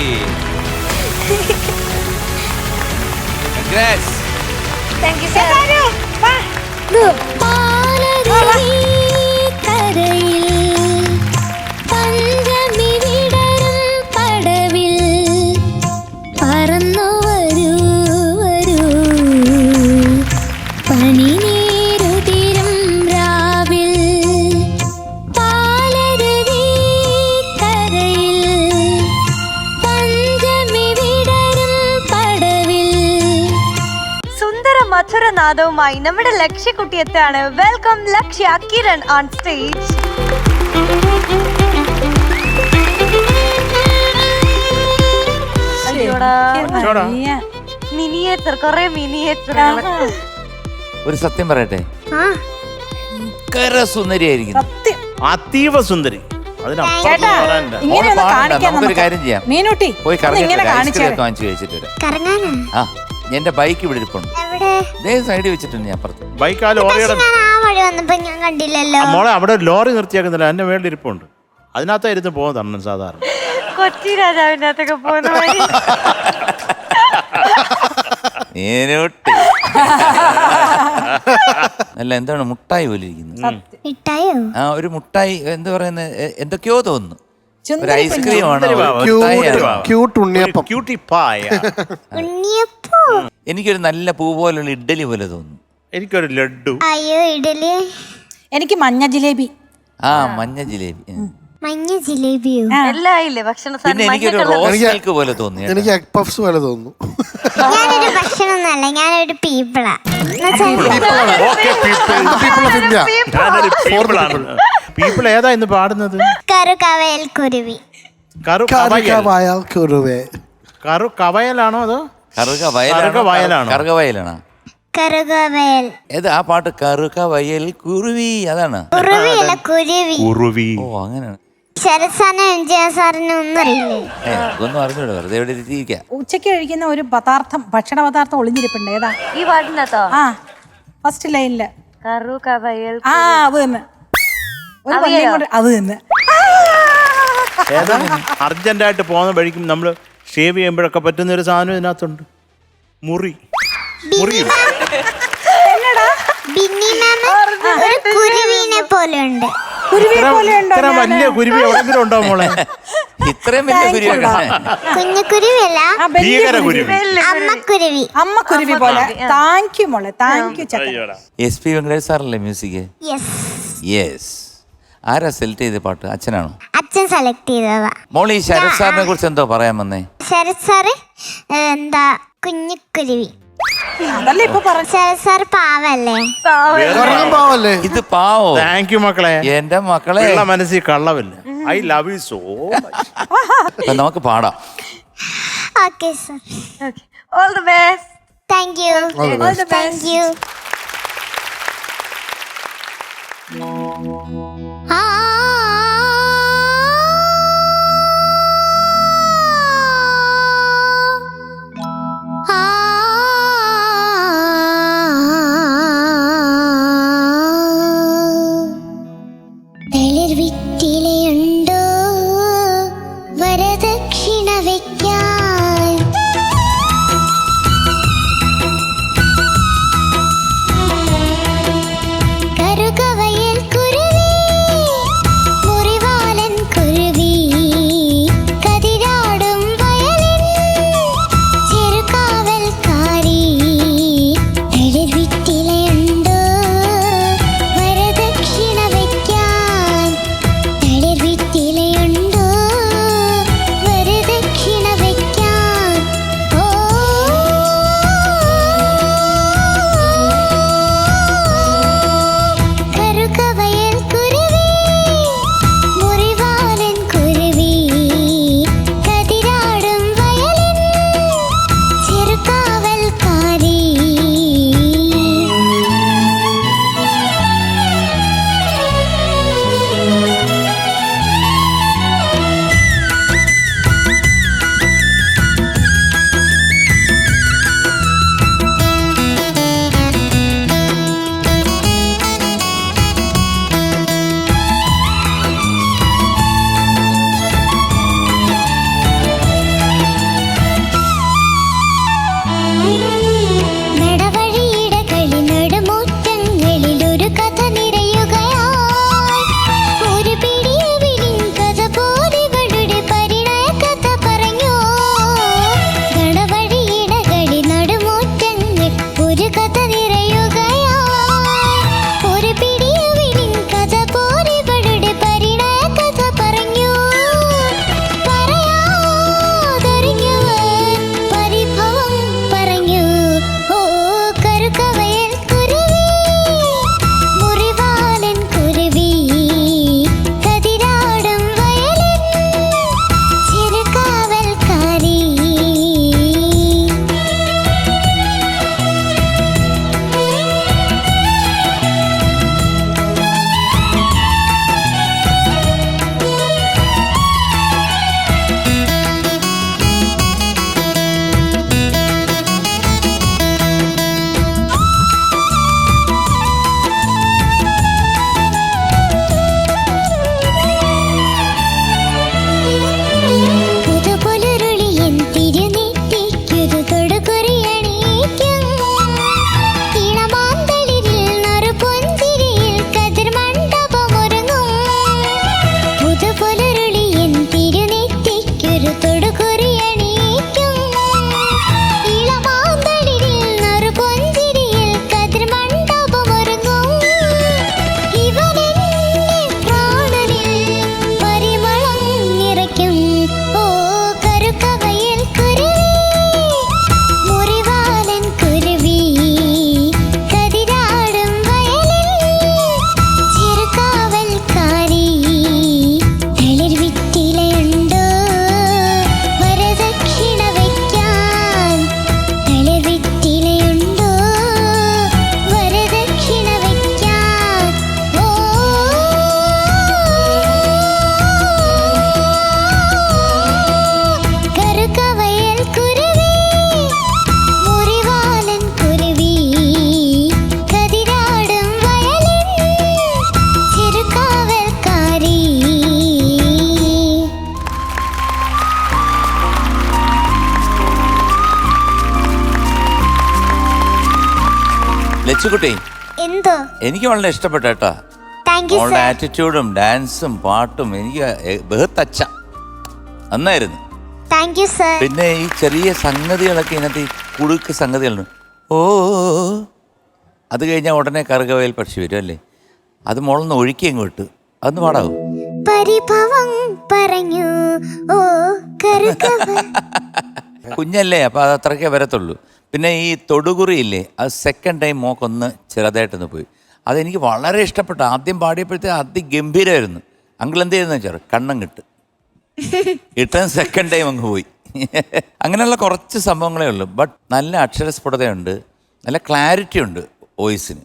Congrats. Thank you, sir. മധുരനാദവുമായി നമ്മുടെ ലക്ഷ്യക്കുട്ടി എത്താണ്. Welcome Lakshya Kiran on stage. Miniature, കുറെ മിനിയേച്ചർ. ഒരു സത്യം പറയട്ടെ, ആ ഭയങ്കര സുന്ദരിയായിരിക്കുന്നു. സത്യം. അതീവ സുന്ദരി. അതിനപ്പുറം ചേട്ടാ പറയാനില്ല. ഇങ്ങനെ ഒന്ന് പാടണ്ട, കാണിക്കാൻ നമുക്കൊരു നമുക്ക്. കാര്യം ചെയ്യാം. മീനൂട്ടി പോയി ഇങ്ങനെ കാണിച്ചേ. ഐസ്ക്രീം വാങ്ങിച്ചു കഴിച്ചിട്ട് വരാം. കറങ്ങാനാ? ആ, എന്റെ ബൈക്ക് ഇവിടെ ഇരിപ്പുണ്ട്. എവിടെ? ദേ സൈഡിൽ വെച്ചിട്ടുണ്ട് ഞാൻ അപ്പുറത്ത്. ബൈക്ക് ആ ലോറിയുടെ ഞാൻ ആ വഴി വന്നപ്പോ ഞാൻ കണ്ടില്ലല്ലോ. മോളെ അവിടെ ഒരു ലോറി നിർത്തിയാക്കുന്നില്ല, എന്റെ മേളിൽ ഇരിപ്പുണ്ട്. അതിനകത്തായിരുന്നു പോകുന്നതാണ് സാധാരണ. കൊച്ചി രാജാവിന്റെ അകത്തൊക്കെ പോകുന്ന വഴി. മീനൂട്ടി. അല്ല, എന്താണ് മുട്ടായി പോലെ ഇരിക്കുന്നത്? മിഠായോ? ആ, ഒരു മുട്ടായി എന്താ പറയുന്നത്, എന്തൊക്കെയോ തോന്നുന്നു. ഒരു ചുന്ദരി ഐസ്ക്രീം ആണോ, സുന്ദരി വാവ, ക്യൂട്ട് ഉണ്ണിയപ്പം. ക്യൂട്ടി പായ. ഉണ്ണിയപ്പോ? എനിക്കൊരു നല്ല പൂ പോലുള്ള ഇഡ്ഡലി പോലെ തോന്നുന്നു. എനിക്കൊരു ലഡ്ഡു. അയ്യോ ഇഡലി. എനിക്ക് മഞ്ഞ ജിലേബി. ആ, മഞ്ഞ ജിലേബി. മഞ്ഞ ജിലേബിയോ? എല്ലാം ആയില്ലേ ഭക്ഷണ പിന്നെ സാധനം? എനിക്കൊരു റോസ് മിൽക്ക് പോലെ തോന്നി. എനിക്ക് എഗ് പഫ്സ് പോലെ തോന്നുന്നു. ഞാനൊരു ഭക്ഷണമൊന്നല്ല, ഞാനൊരു പീപ്പിളാ. പീപ്പിൾ ഏതാ ഇന്ന് പാടുന്നത്? കറുകവയൽ കുരുവി. കറു കവയൽ. കറു കവയലാണോ അതോ കറുക കറുക വയലാണോ? കറുക വയലാണോ? കറുകവയൽ. ഏത് ആ പാട്ട്? കറുക വയൽ കുരുവി, അതാണ്. കുറുവിയല്ല കുരുവി. കുറുവി. ഓ, അങ്ങനെയാണ്. ശരത് സാറിനും MGR സാറിനും ഒന്നും അറിയില്ലേ? ഒന്നും അറിഞ്ഞൂടെ, വെറുതെ ഇവിടെ ഇരിക്കുക. ഉച്ചയ്ക്ക് കഴിക്കുന്ന ഒരു പദാർത്ഥം, ഭക്ഷണ പദാർത്ഥം ഒളിഞ്ഞിരിപ്പുണ്ട്. ഏതാ? ഈ പാട്ടിനകത്തോ? ആ, ഫസ്റ്റ് ലൈനില്. കറു കവയൽ ആ, അത് തന്നെ. ഒരു വള്ളിയും കൂടെ അത് തന്നെ. ഏതാ? അർജന്റായിട്ട് പോകുന്ന വഴിക്കും നമ്മൾ ഷേവ് ചെയ്യുമ്പോഴൊക്കെ പറ്റുന്ന ഒരു സാധനം ഇതിനകത്തുണ്ട്. മുറി. മുറി. ബിന്നി മാമ ഒരു കുരുവിനെ പോലെ ഉണ്ട്. കുരുവിയെ പോലെ ഉണ്ടോ? ഇത്ര വലിയ കുരുവി എവിടെങ്കിലും ഉണ്ടോ മോളെ? ഇത്രയും വലിയ കുരുവി. കുഞ്ഞു കുരുവിയല്ല, ആ, വലിയ ഭീകര കുരുവി. അമ്മക്കുരുവി. അമ്മ കുരുവി പോലെ. താങ്ക് യു മോളെ, താങ്ക് യു ചക്ക. SP വെങ്കടേഷ് സാറല്ലേ മ്യൂസിക്? Yes, yes. ആരാ സെലക്ട് ചെയ്ത പാട്ട്? അച്ഛനാണോ? അച്ഛൻ സെലക്ട് ചെയ്തതാ. മോള് ഈ ശരത് സാറിനെ കുറിച്ച് എന്തോ പറയാൻ വന്നേ? ശരത് സാറ് എന്താ കുഞ്ഞുക്കുരുവി. അതല്ലേ ഇപ്പൊ പറഞ്ഞു. ശരത് സാറ് പാവല്ലേ? പാവല്ലേ? ഇത് പാവോ? താങ്ക് യു മക്കളെ. എന്റെ മക്കളെ, ഉള്ള മനസ്സിൽ കള്ളവില്ല. I love you so much. അപ്പൊ നമുക്ക് പാടാം. Okay sir. All the best. Thank you. Thank you. ആ തെളിർവിറ്റിലയുണ്ടോ വരദക്ഷിണ വയ്ക്കാൻ? കറുകവയൽ കുരുവി ലച്ചുകുട്ടി, എന്തോ എനിക്ക് വളരെ ഇഷ്ടപ്പെട്ട കേട്ടോ. താങ്ക് യു മോളുടെ സർ. ആറ്റിറ്റ്യൂഡും ഡാൻസും പാട്ടും എനിക്ക് ബഹുത്തച്ച നന്നായിരുന്നു. Thank you sir. പിന്നെ ഈ ചെറിയ സംഗതികളൊക്കെ ഇതിനകത്ത് ഈ കുടുക്ക് സംഗതികളുണ്ട്. ഓ അത് കഴിഞ്ഞാൽ ഉടനെ കറുകവയൽ പക്ഷി വരും അല്ലേ, അത് മോളൊന്ന് ഒഴുക്കി അങ്ങ് വിട്ടു. അതൊന്ന് പാടാവോ? പരിഭവം പറഞ്ഞു ഓ കറുകവ. കുഞ്ഞല്ലേ, അപ്പോൾ അത് അത്രയ്ക്കേ വരത്തുള്ളൂ. പിന്നെ ഈ തൊടുകുറിയില്ലേ, അത് സെക്കൻഡ് ടൈം മോക്കൊന്ന് ചെറുതായിട്ടൊന്ന് പോയി. അതെനിക്ക് വളരെ ഇഷ്ടപ്പെട്ടു. ആദ്യം പാടിയപ്പോഴത്തേ അതിഗംഭീരമായിരുന്നു. അങ്കിൾ എന്ത് ചെയ്യുന്ന വെച്ചാൽ കണ്ണം കിട്ട് ഇട്ടൻ സെക്കൻഡ് ടൈം അങ്ങ് പോയി. അങ്ങനെയുള്ള കുറച്ച് സംഭവങ്ങളേ ഉള്ളൂ. ബട്ട് നല്ല അക്ഷരസ്ഫുടതയുണ്ട്, നല്ല ക്ലാരിറ്റി ഉണ്ട് വോയിസിന്.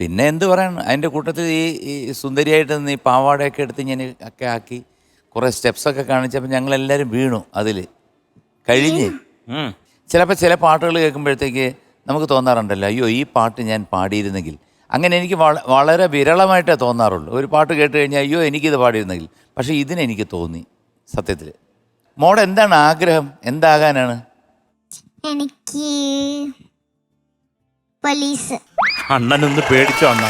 പിന്നെ എന്ത് പറയാൻ, അതിൻ്റെ കൂട്ടത്തിൽ ഈ സുന്ദരിയായിട്ട് നിന്ന് ഈ പാവാടയൊക്കെ എടുത്ത് ഞാൻ ഒക്കെ ആക്കി കുറേ സ്റ്റെപ്സൊക്കെ കാണിച്ചപ്പോൾ ഞങ്ങളെല്ലാവരും വീണു അതിൽ കഴിഞ്ഞ്. ചിലപ്പോൾ ചില പാട്ടുകൾ കേൾക്കുമ്പോഴത്തേക്ക് നമുക്ക് തോന്നാറുണ്ടല്ലോ, അയ്യോ ഈ പാട്ട് ഞാൻ പാടിയിരുന്നെങ്കിൽ. അങ്ങനെ എനിക്ക് വളരെ വിരളമായിട്ടേ തോന്നാറുള്ളൂ. ഒരു പാട്ട് കേട്ട് കഴിഞ്ഞാൽ അയ്യോ എനിക്കിത് പാടിയിരുന്നെങ്കിൽ. പക്ഷേ ഇതിനെനിക്ക് തോന്നി സത്യത്തിൽ. മോടെ എന്താണ് ആഗ്രഹം, എന്താകാനാണ്? എനിക്ക് പോലീസ്. അണ്ണനൊന്ന് പേടിച്ചോ അണ്ണ?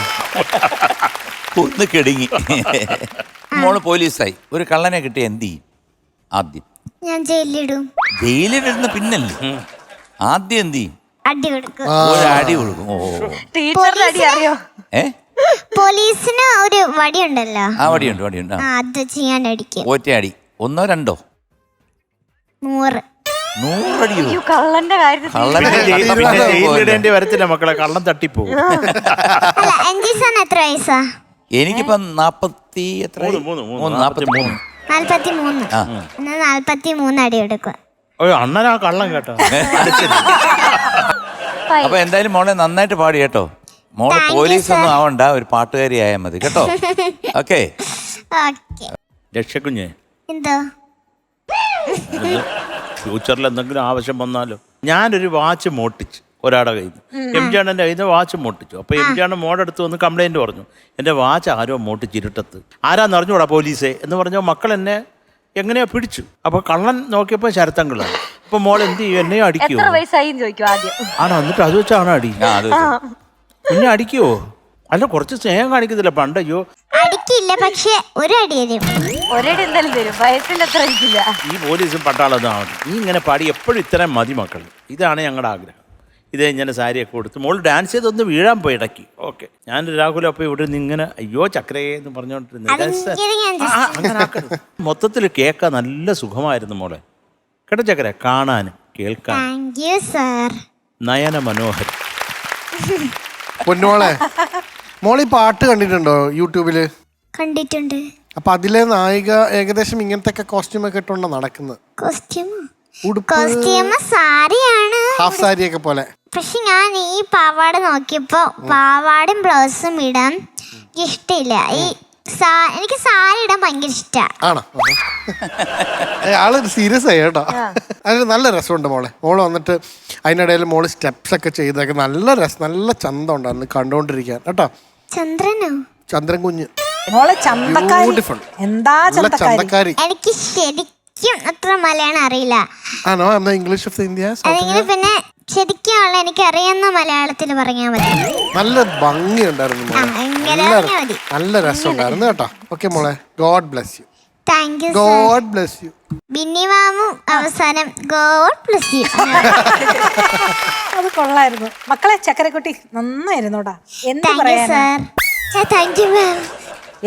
ഒന്ന് കിടുങ്ങി. മോള് പോലീസായി, ഒരു കള്ളനെ കിട്ടിയ എന്ത് ചെയ്യും ആദ്യം? ഞാൻ ജയിലിടും. ജയിലിലിരുന്ന് പിന്നല്ലേ ആദ്യം എന്ത് ചെയ്യും? അടി കൊടുക്കും. ഒരു അടി കൊടുക്കും. ഓ ടീച്ചറുടെ അടി അറിയോ? പോലീസിന് ഒരു വടിയുണ്ടല്ലോ, ആ വടിയുണ്ട് വടിയുണ്ട്. അത് ചെയ്യാൻ അടിക്കും. ഒറ്റ അടി, 1 2 100. 100 അടിയോ? അയ്യോ, കള്ളന്റെ കാര്യത്തിൽ കള്ളനെ പിന്നെ ജയിലിടേണ്ടി വരത്തില്ല മക്കളെ, കള്ളം തട്ടിപ്പോവും. അല്ല എൻജിസാൻ എത്ര വയസ്സാ? എനിക്കിപ്പം 40 എത്ര? 43. 43. എന്നാ 43 അടി എടുക്കും. അണ്ണനാ കള്ളം കേട്ടോ. അപ്പൊ എന്തായാലും മോളെ നന്നായിട്ട് പാടി കേട്ടോ. മോള് പോലീസൊന്നും ആവണ്ട, ഒരു പാട്ടുകാരി ആയാൽ മതി കേട്ടോ. ഓക്കെ രക്ഷക്കുഞ്ഞേ, എന്തോ ഫ്യൂച്ചറിൽ എന്തെങ്കിലും ആവശ്യം വന്നാലോ. ഞാനൊരു വാച്ച് മോട്ടിച്ചു ഒരാടെ കയ്യിൽ നിന്ന്, എം ജാണൻ്റെ കയ്യിൽ നിന്ന് വാച്ച് മോട്ടിച്ചു. അപ്പോൾ എം ജാണ് മോടെ അടുത്ത് വന്ന് കംപ്ലൈൻറ്റ് പറഞ്ഞു, എൻ്റെ വാച്ച് ആരോ മോട്ടിച്ചിരുട്ടത്ത്, ആരാന്ന് അറിഞ്ഞൂടാ പോലീസേ എന്ന് പറഞ്ഞാൽ മക്കൾ എന്നെ എങ്ങനെയാ പിടിച്ചു. അപ്പോൾ കള്ളൻ നോക്കിയപ്പോൾ ശരത്തങ്കളാണ്. അപ്പോൾ മോൾ എന്ത് ചെയ്യും, എന്നെയും അടിക്കുമോ? എത്ര വയസ്സായി ചോദിക്കും ആദ്യം. ആണോ? എന്നിട്ട് അത് വെച്ചാണോ അടി? കുഞ്ഞെ അടിക്കുവോ? അല്ല കുറച്ച് സ്നേഹം കാണിക്കുന്നില്ല പണ്ട്. അയ്യോ അടിക്കില്ല, പക്ഷെ ഒരു അടി തരും. ഒരടി എന്തായാലും തരും, വയസ്സിൽ എത്ര ഇരിക്കില്ല. ഈ പോലീസും പട്ടാളൊന്നും ആവണം. നീ ഇങ്ങനെ പാടി എപ്പോഴും ഇത്രയും മതി മക്കൾ. ഇതാണ് ഞങ്ങളുടെ ആഗ്രഹം. ഇത് ഇങ്ങനെ സാരിയൊക്കെ കൊടുത്ത് മോൾ ഡാൻസ് ചെയ്തൊന്ന് വീഴാൻ പോയി ഇടയ്ക്ക്. ഓക്കെ, ഞാൻ രാഹുൽ അപ്പോൾ ഇവിടെ നിന്ന് ഇങ്ങനെ അയ്യോ ചക്രയെ എന്ന് പറഞ്ഞുകൊണ്ടിരുന്നത്. അങ്ങനെ ആക്കരുത്. മൊത്തത്തിൽ കേൾക്കാൻ നല്ല സുഖമായിരുന്നു മോളെ കേട്ടോ ചക്ര, കാണാനും കേൾക്കാൻ നയന മനോഹരം. പൊന്നോളെ, മോളീ പാട്ട് കണ്ടിട്ടുണ്ടോ യൂട്യൂബില്? കണ്ടിട്ടുണ്ട്. അപ്പൊ അതിലെ നായിക ഏകദേശം ഇങ്ങനത്തെ ഒക്കെ കോസ്റ്റ്യൂം ഒക്കെ ഇട്ടുണ്ടോ നടക്കുന്നത്? കോസ്റ്റ്യൂം സാരിയാണ്, ഹാഫ് സാരിയൊക്കെ പോലെ. പക്ഷെ ഞാൻ ഈ പാവാട നോക്കിയപ്പോ പാവാടയും ബ്ലൗസും ഇടാൻ ഇഷ്ടമില്ല. എനിക്ക് സാരി ഇടാൻ ഭയങ്കര ഇഷ്ടമാണ്. ആണോ? ആള് സീരിയസ് ആയി കേട്ടോ. അത് നല്ല രസമുണ്ട് മോളെ. മോള് വന്നിട്ട് അതിനിടയിൽ മോള് സ്റ്റെപ്സ് ഒക്കെ ചെയ്തൊക്കെ നല്ല രസം, നല്ല ചന്തം ഉണ്ടായിരുന്നു കണ്ടോണ്ടിരിക്കാൻ കേട്ടോ. ചന്ദ്രനോ? ചന്ദ്രൻ കുഞ്ഞ് ബ്യൂട്ടിഫുൾ. എന്താ ചന്തക്കാരി. എനിക്ക് ശരിക്കും അത്ര മലയാളം അറിയില്ല. ആണോ? എന്നാ ഇംഗ്ലീഷ് ഓഫ് ഇന്ത്യ. പിന്നെ ശരിക്കും എനിക്ക് അറിയുന്ന മലയാളത്തിൽ പറഞ്ഞാൽ മതി. നല്ല ഭംഗിയുണ്ടായിരുന്നു മോളെ, നല്ല രസമുണ്ടായിരുന്നു കേട്ടോ. ഓക്കെ മോളെ, God bless you. Thank you. God bless you. Binny മാമും അവസാനം ഗോഡ് ബ്ലെസ് യു. അത് കൊള്ളായിരുന്നു മക്കളെ. ചക്കരക്കുട്ടി നന്നായിരുന്നോടാ. എന്ത് പറയാനാ, താങ്ക് യു മാം.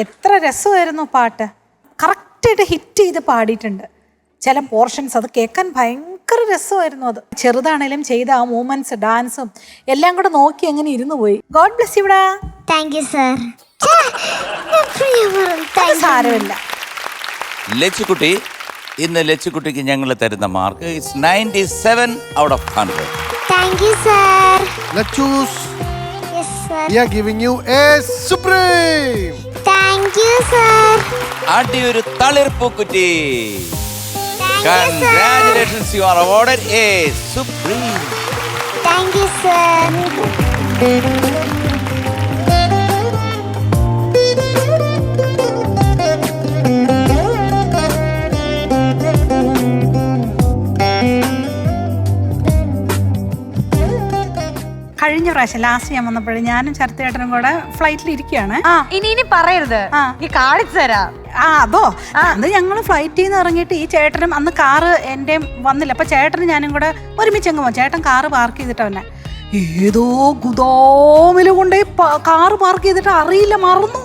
എത്ര രസമായിരുന്നു പാട്ട്. കറക്റ്റായിട്ട് ഹിറ്റ് ചെയ്ത് പാടിയിട്ടുണ്ട്. ചില പോർഷൻസ് അത് കേൾക്കാൻ ഭയങ്കര രസമായിരുന്നു. അത് ചെറുതാണേലും ചെയ്ത ആ മൂവ്മെന്റ്സ്, ഡാൻസും എല്ലാം കൂടെ നോക്കി അങ്ങനെ ഇരുന്നു പോയി. ഗോഡ് ബ്ലെസ് യുടാ. Thank you sir. സാരമില്ല. ലച്ചുകുട്ടി, ഇന്ന് ലച്ചുകുട്ടിക്ക് ഞങ്ങൾ തരുന്ന mark 97 out of 100. Thank you sir. ലച്ചൂസ്, yes sir. we are giving you a supreme. Thank you sir. ആട്ടി ഒരു തളിർപ്പൂക്കുറ്റി. Congratulations, you are awarded a supreme. Thank you sir. കഴിഞ്ഞ പ്രാവശ്യം ലാസ്റ്റ് ഞാൻ വന്നപ്പോഴേ ഞാനും ശരത്തേട്ടനും കൂടെ ഫ്ലൈറ്റിൽ ഇരിക്കുകയാണ്. ഇനി പറയരുത്, ഈ കാണിച്ചു തരാം. അതോ അത് ഞങ്ങൾ ഫ്ലൈറ്റിൽ നിന്ന് ഇറങ്ങിയിട്ട് ഈ ചേട്ടനും അന്ന് കാറ് എൻ്റെ വന്നില്ല. അപ്പൊ ചേട്ടനും ഞാനും കൂടെ ഒരുമിച്ച് അങ്ങ് പോകും. ചേട്ടൻ കാറ് പാർക്ക് ചെയ്തിട്ട് തന്നെ ഏതോ ഗുദോമില് കൊണ്ടേ കാറ് പാർക്ക് ചെയ്തിട്ട് അറിയില്ല, മറന്നു.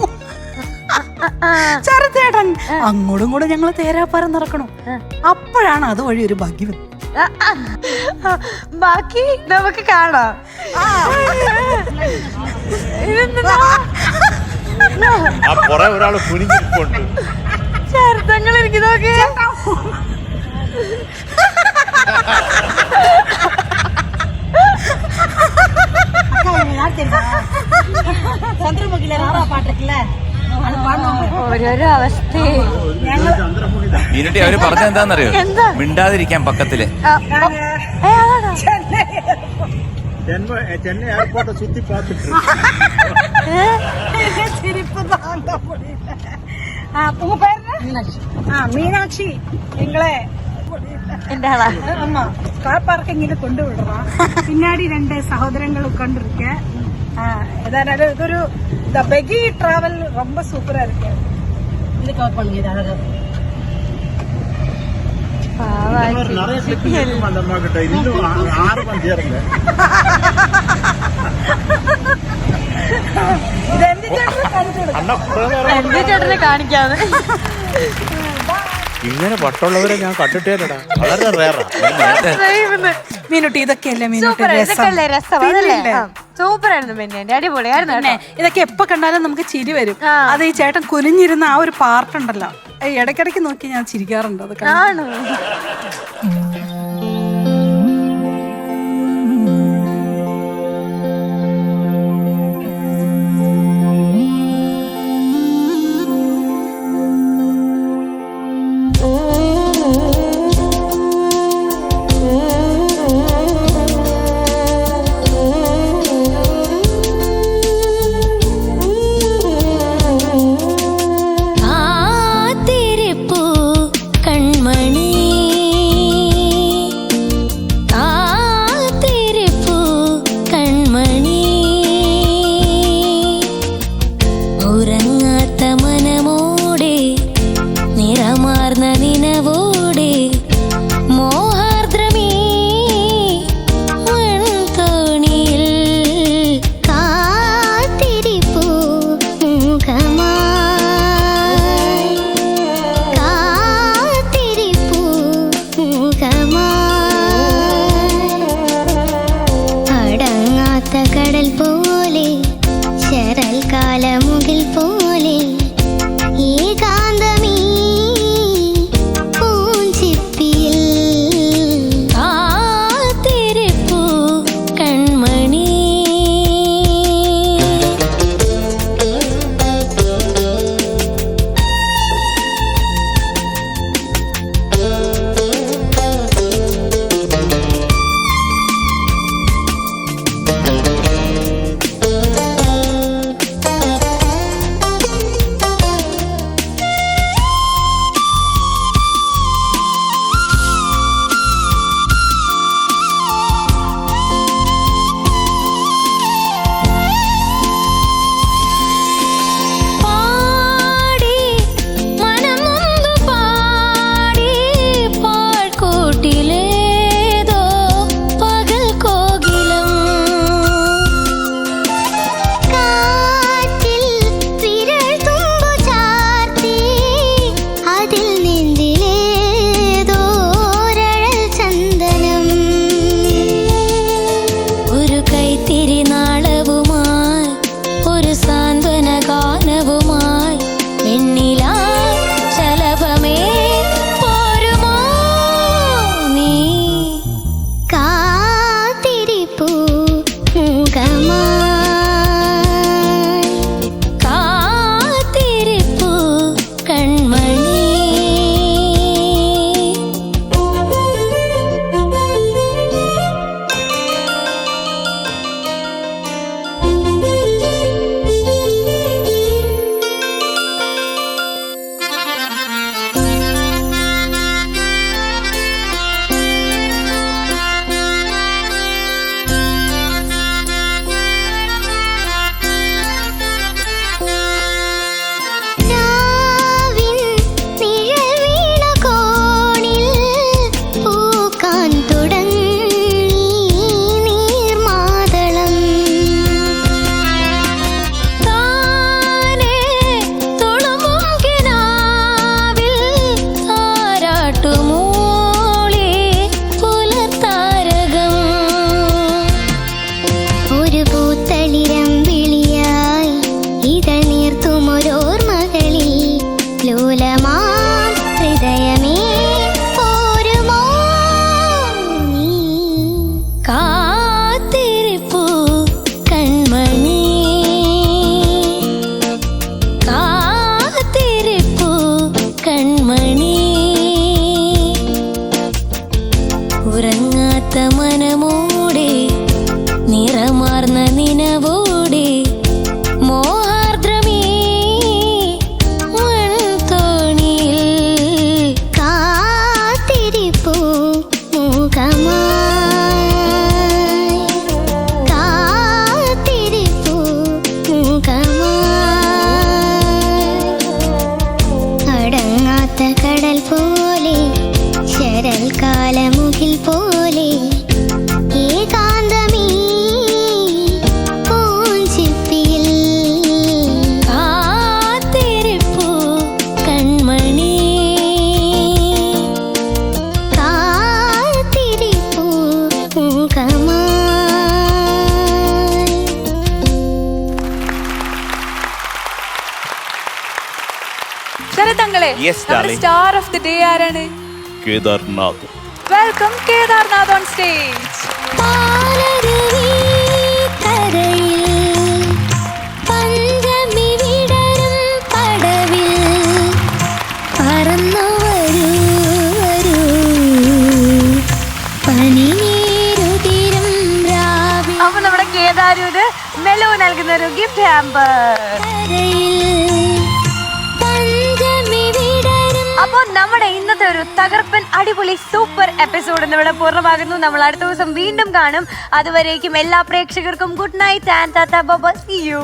ശരത്തേട്ടൻ അങ്ങോട്ടും കൂടെ ഞങ്ങൾ തേരാപ്പാരം നടക്കണം. അപ്പോഴാണ് അതുവഴി ഒരു ഭാഗ്യം. ബാക്കി നമുക്ക് കാണാം. ഒരാള് കുനിഞ്ഞിരിപ്പുണ്ട്. ചേർത്തങ്ങൾ എനിക്ക് നോക്കി. ഓരോരോ അവസ്ഥ മീനുട്ടി അവര് പറഞ്ഞ എന്താന്നറിയോ, മിണ്ടാതിരിക്കാൻ പക്കത്തില്. ചെന്നൈ എയർപോർട്ട് ചുറ്റി പാത്തിട്ട് മീനാക്ഷി എങ്ങളെ എന്റെ ആളാ ஆமா கார் பார்க்கிங்கில் கொண்டு விடுறான். பின்னாடி 2 சகோதரங்கள் உட்காந்துருக்க. ஏதாவது ஒரு இந்த பெகி டிராவல் ரொம்ப சூப்பரா இருக்கு. இது கவர் பண்ணுங்க அழகா. நிறைய கிளிக் அந்த அம்மா கிட்ட இன்னும் 6 மணி நேரம் എന്റെ ചേട്ടനെ കാണിക്കാതെ. ഇങ്ങനെ പട്ടുള്ളവരെ ഞാൻ കണ്ടിട്ടേടാ, വളരെ റേറാ. മീനുട്ടി ഇതൊക്കെയല്ലേ സൂപ്പർ, ഇതൊക്കെയല്ലേ രസം. സൂപ്പർ ആയിരുന്നു പിന്നെ, അടിപൊളിയായിരുന്നു. ഇതൊക്കെ എപ്പോ കണ്ടാലും നമുക്ക് ചിരി വരും. അത് ഈ ചേട്ടൻ കുനിഞ്ഞിരുന്ന ആ ഒരു പാർട്ടുണ്ടല്ലോ, ഇടയ്ക്കിടയ്ക്ക് നോക്കി ഞാൻ ചിരിക്കാറുണ്ട്. അതൊക്കെ ആണോ? கண்மணி പൂത്ത മനമോടെ നിറമാർന്ന നിനവോടെ മോഹാർദ്രമേ മൺതോണിയിൽ കാത്തിരിപ്പൂ മുഖമായി കാത്തിരിപ്പൂ മുഖമായി അടങ്ങാത്ത കടൽ പോലെ ശരൽ കാലമുകിൽ പോലെ ഏകാന്തമീ പൂഞ്ചിപ്പിയിൽ കാത്തിരിപ്പൂ കൺമണി കാത്തിരിപ്പൂ മുഖമായി ശരതങ്ങളെ Yes, darling. Star of the day ആരാണ്? Kedarnath. Welcome Kedarnath on stage. പാലരുവി കരയിൽ പഞ്ചമി വിടരും പടവിൽ പറന്നു വരൂ വരൂ പനിനീരുതിരും രാവിൽ അപ്പൊ നമ്മുടെ കേദാരൂര് മെലു നൽകുന്ന ഒരു ഗിഫ്റ്റ് ഹാമ്പർ. പഞ്ചമി വിടരും. അപ്പൊ നമ്മുടെ ഇന്നത്തെ ഒരു തകർപ്പൻ അടിപൊളി സൂപ്പർ എപ്പിസോഡ് ഇവിടെ പൂർണ്ണമാകുന്നു. നമ്മൾ അടുത്ത ദിവസം വീണ്ടും കാണും. അതുവരേക്കും എല്ലാ പ്രേക്ഷകർക്കും good night and tata bye bye. See U.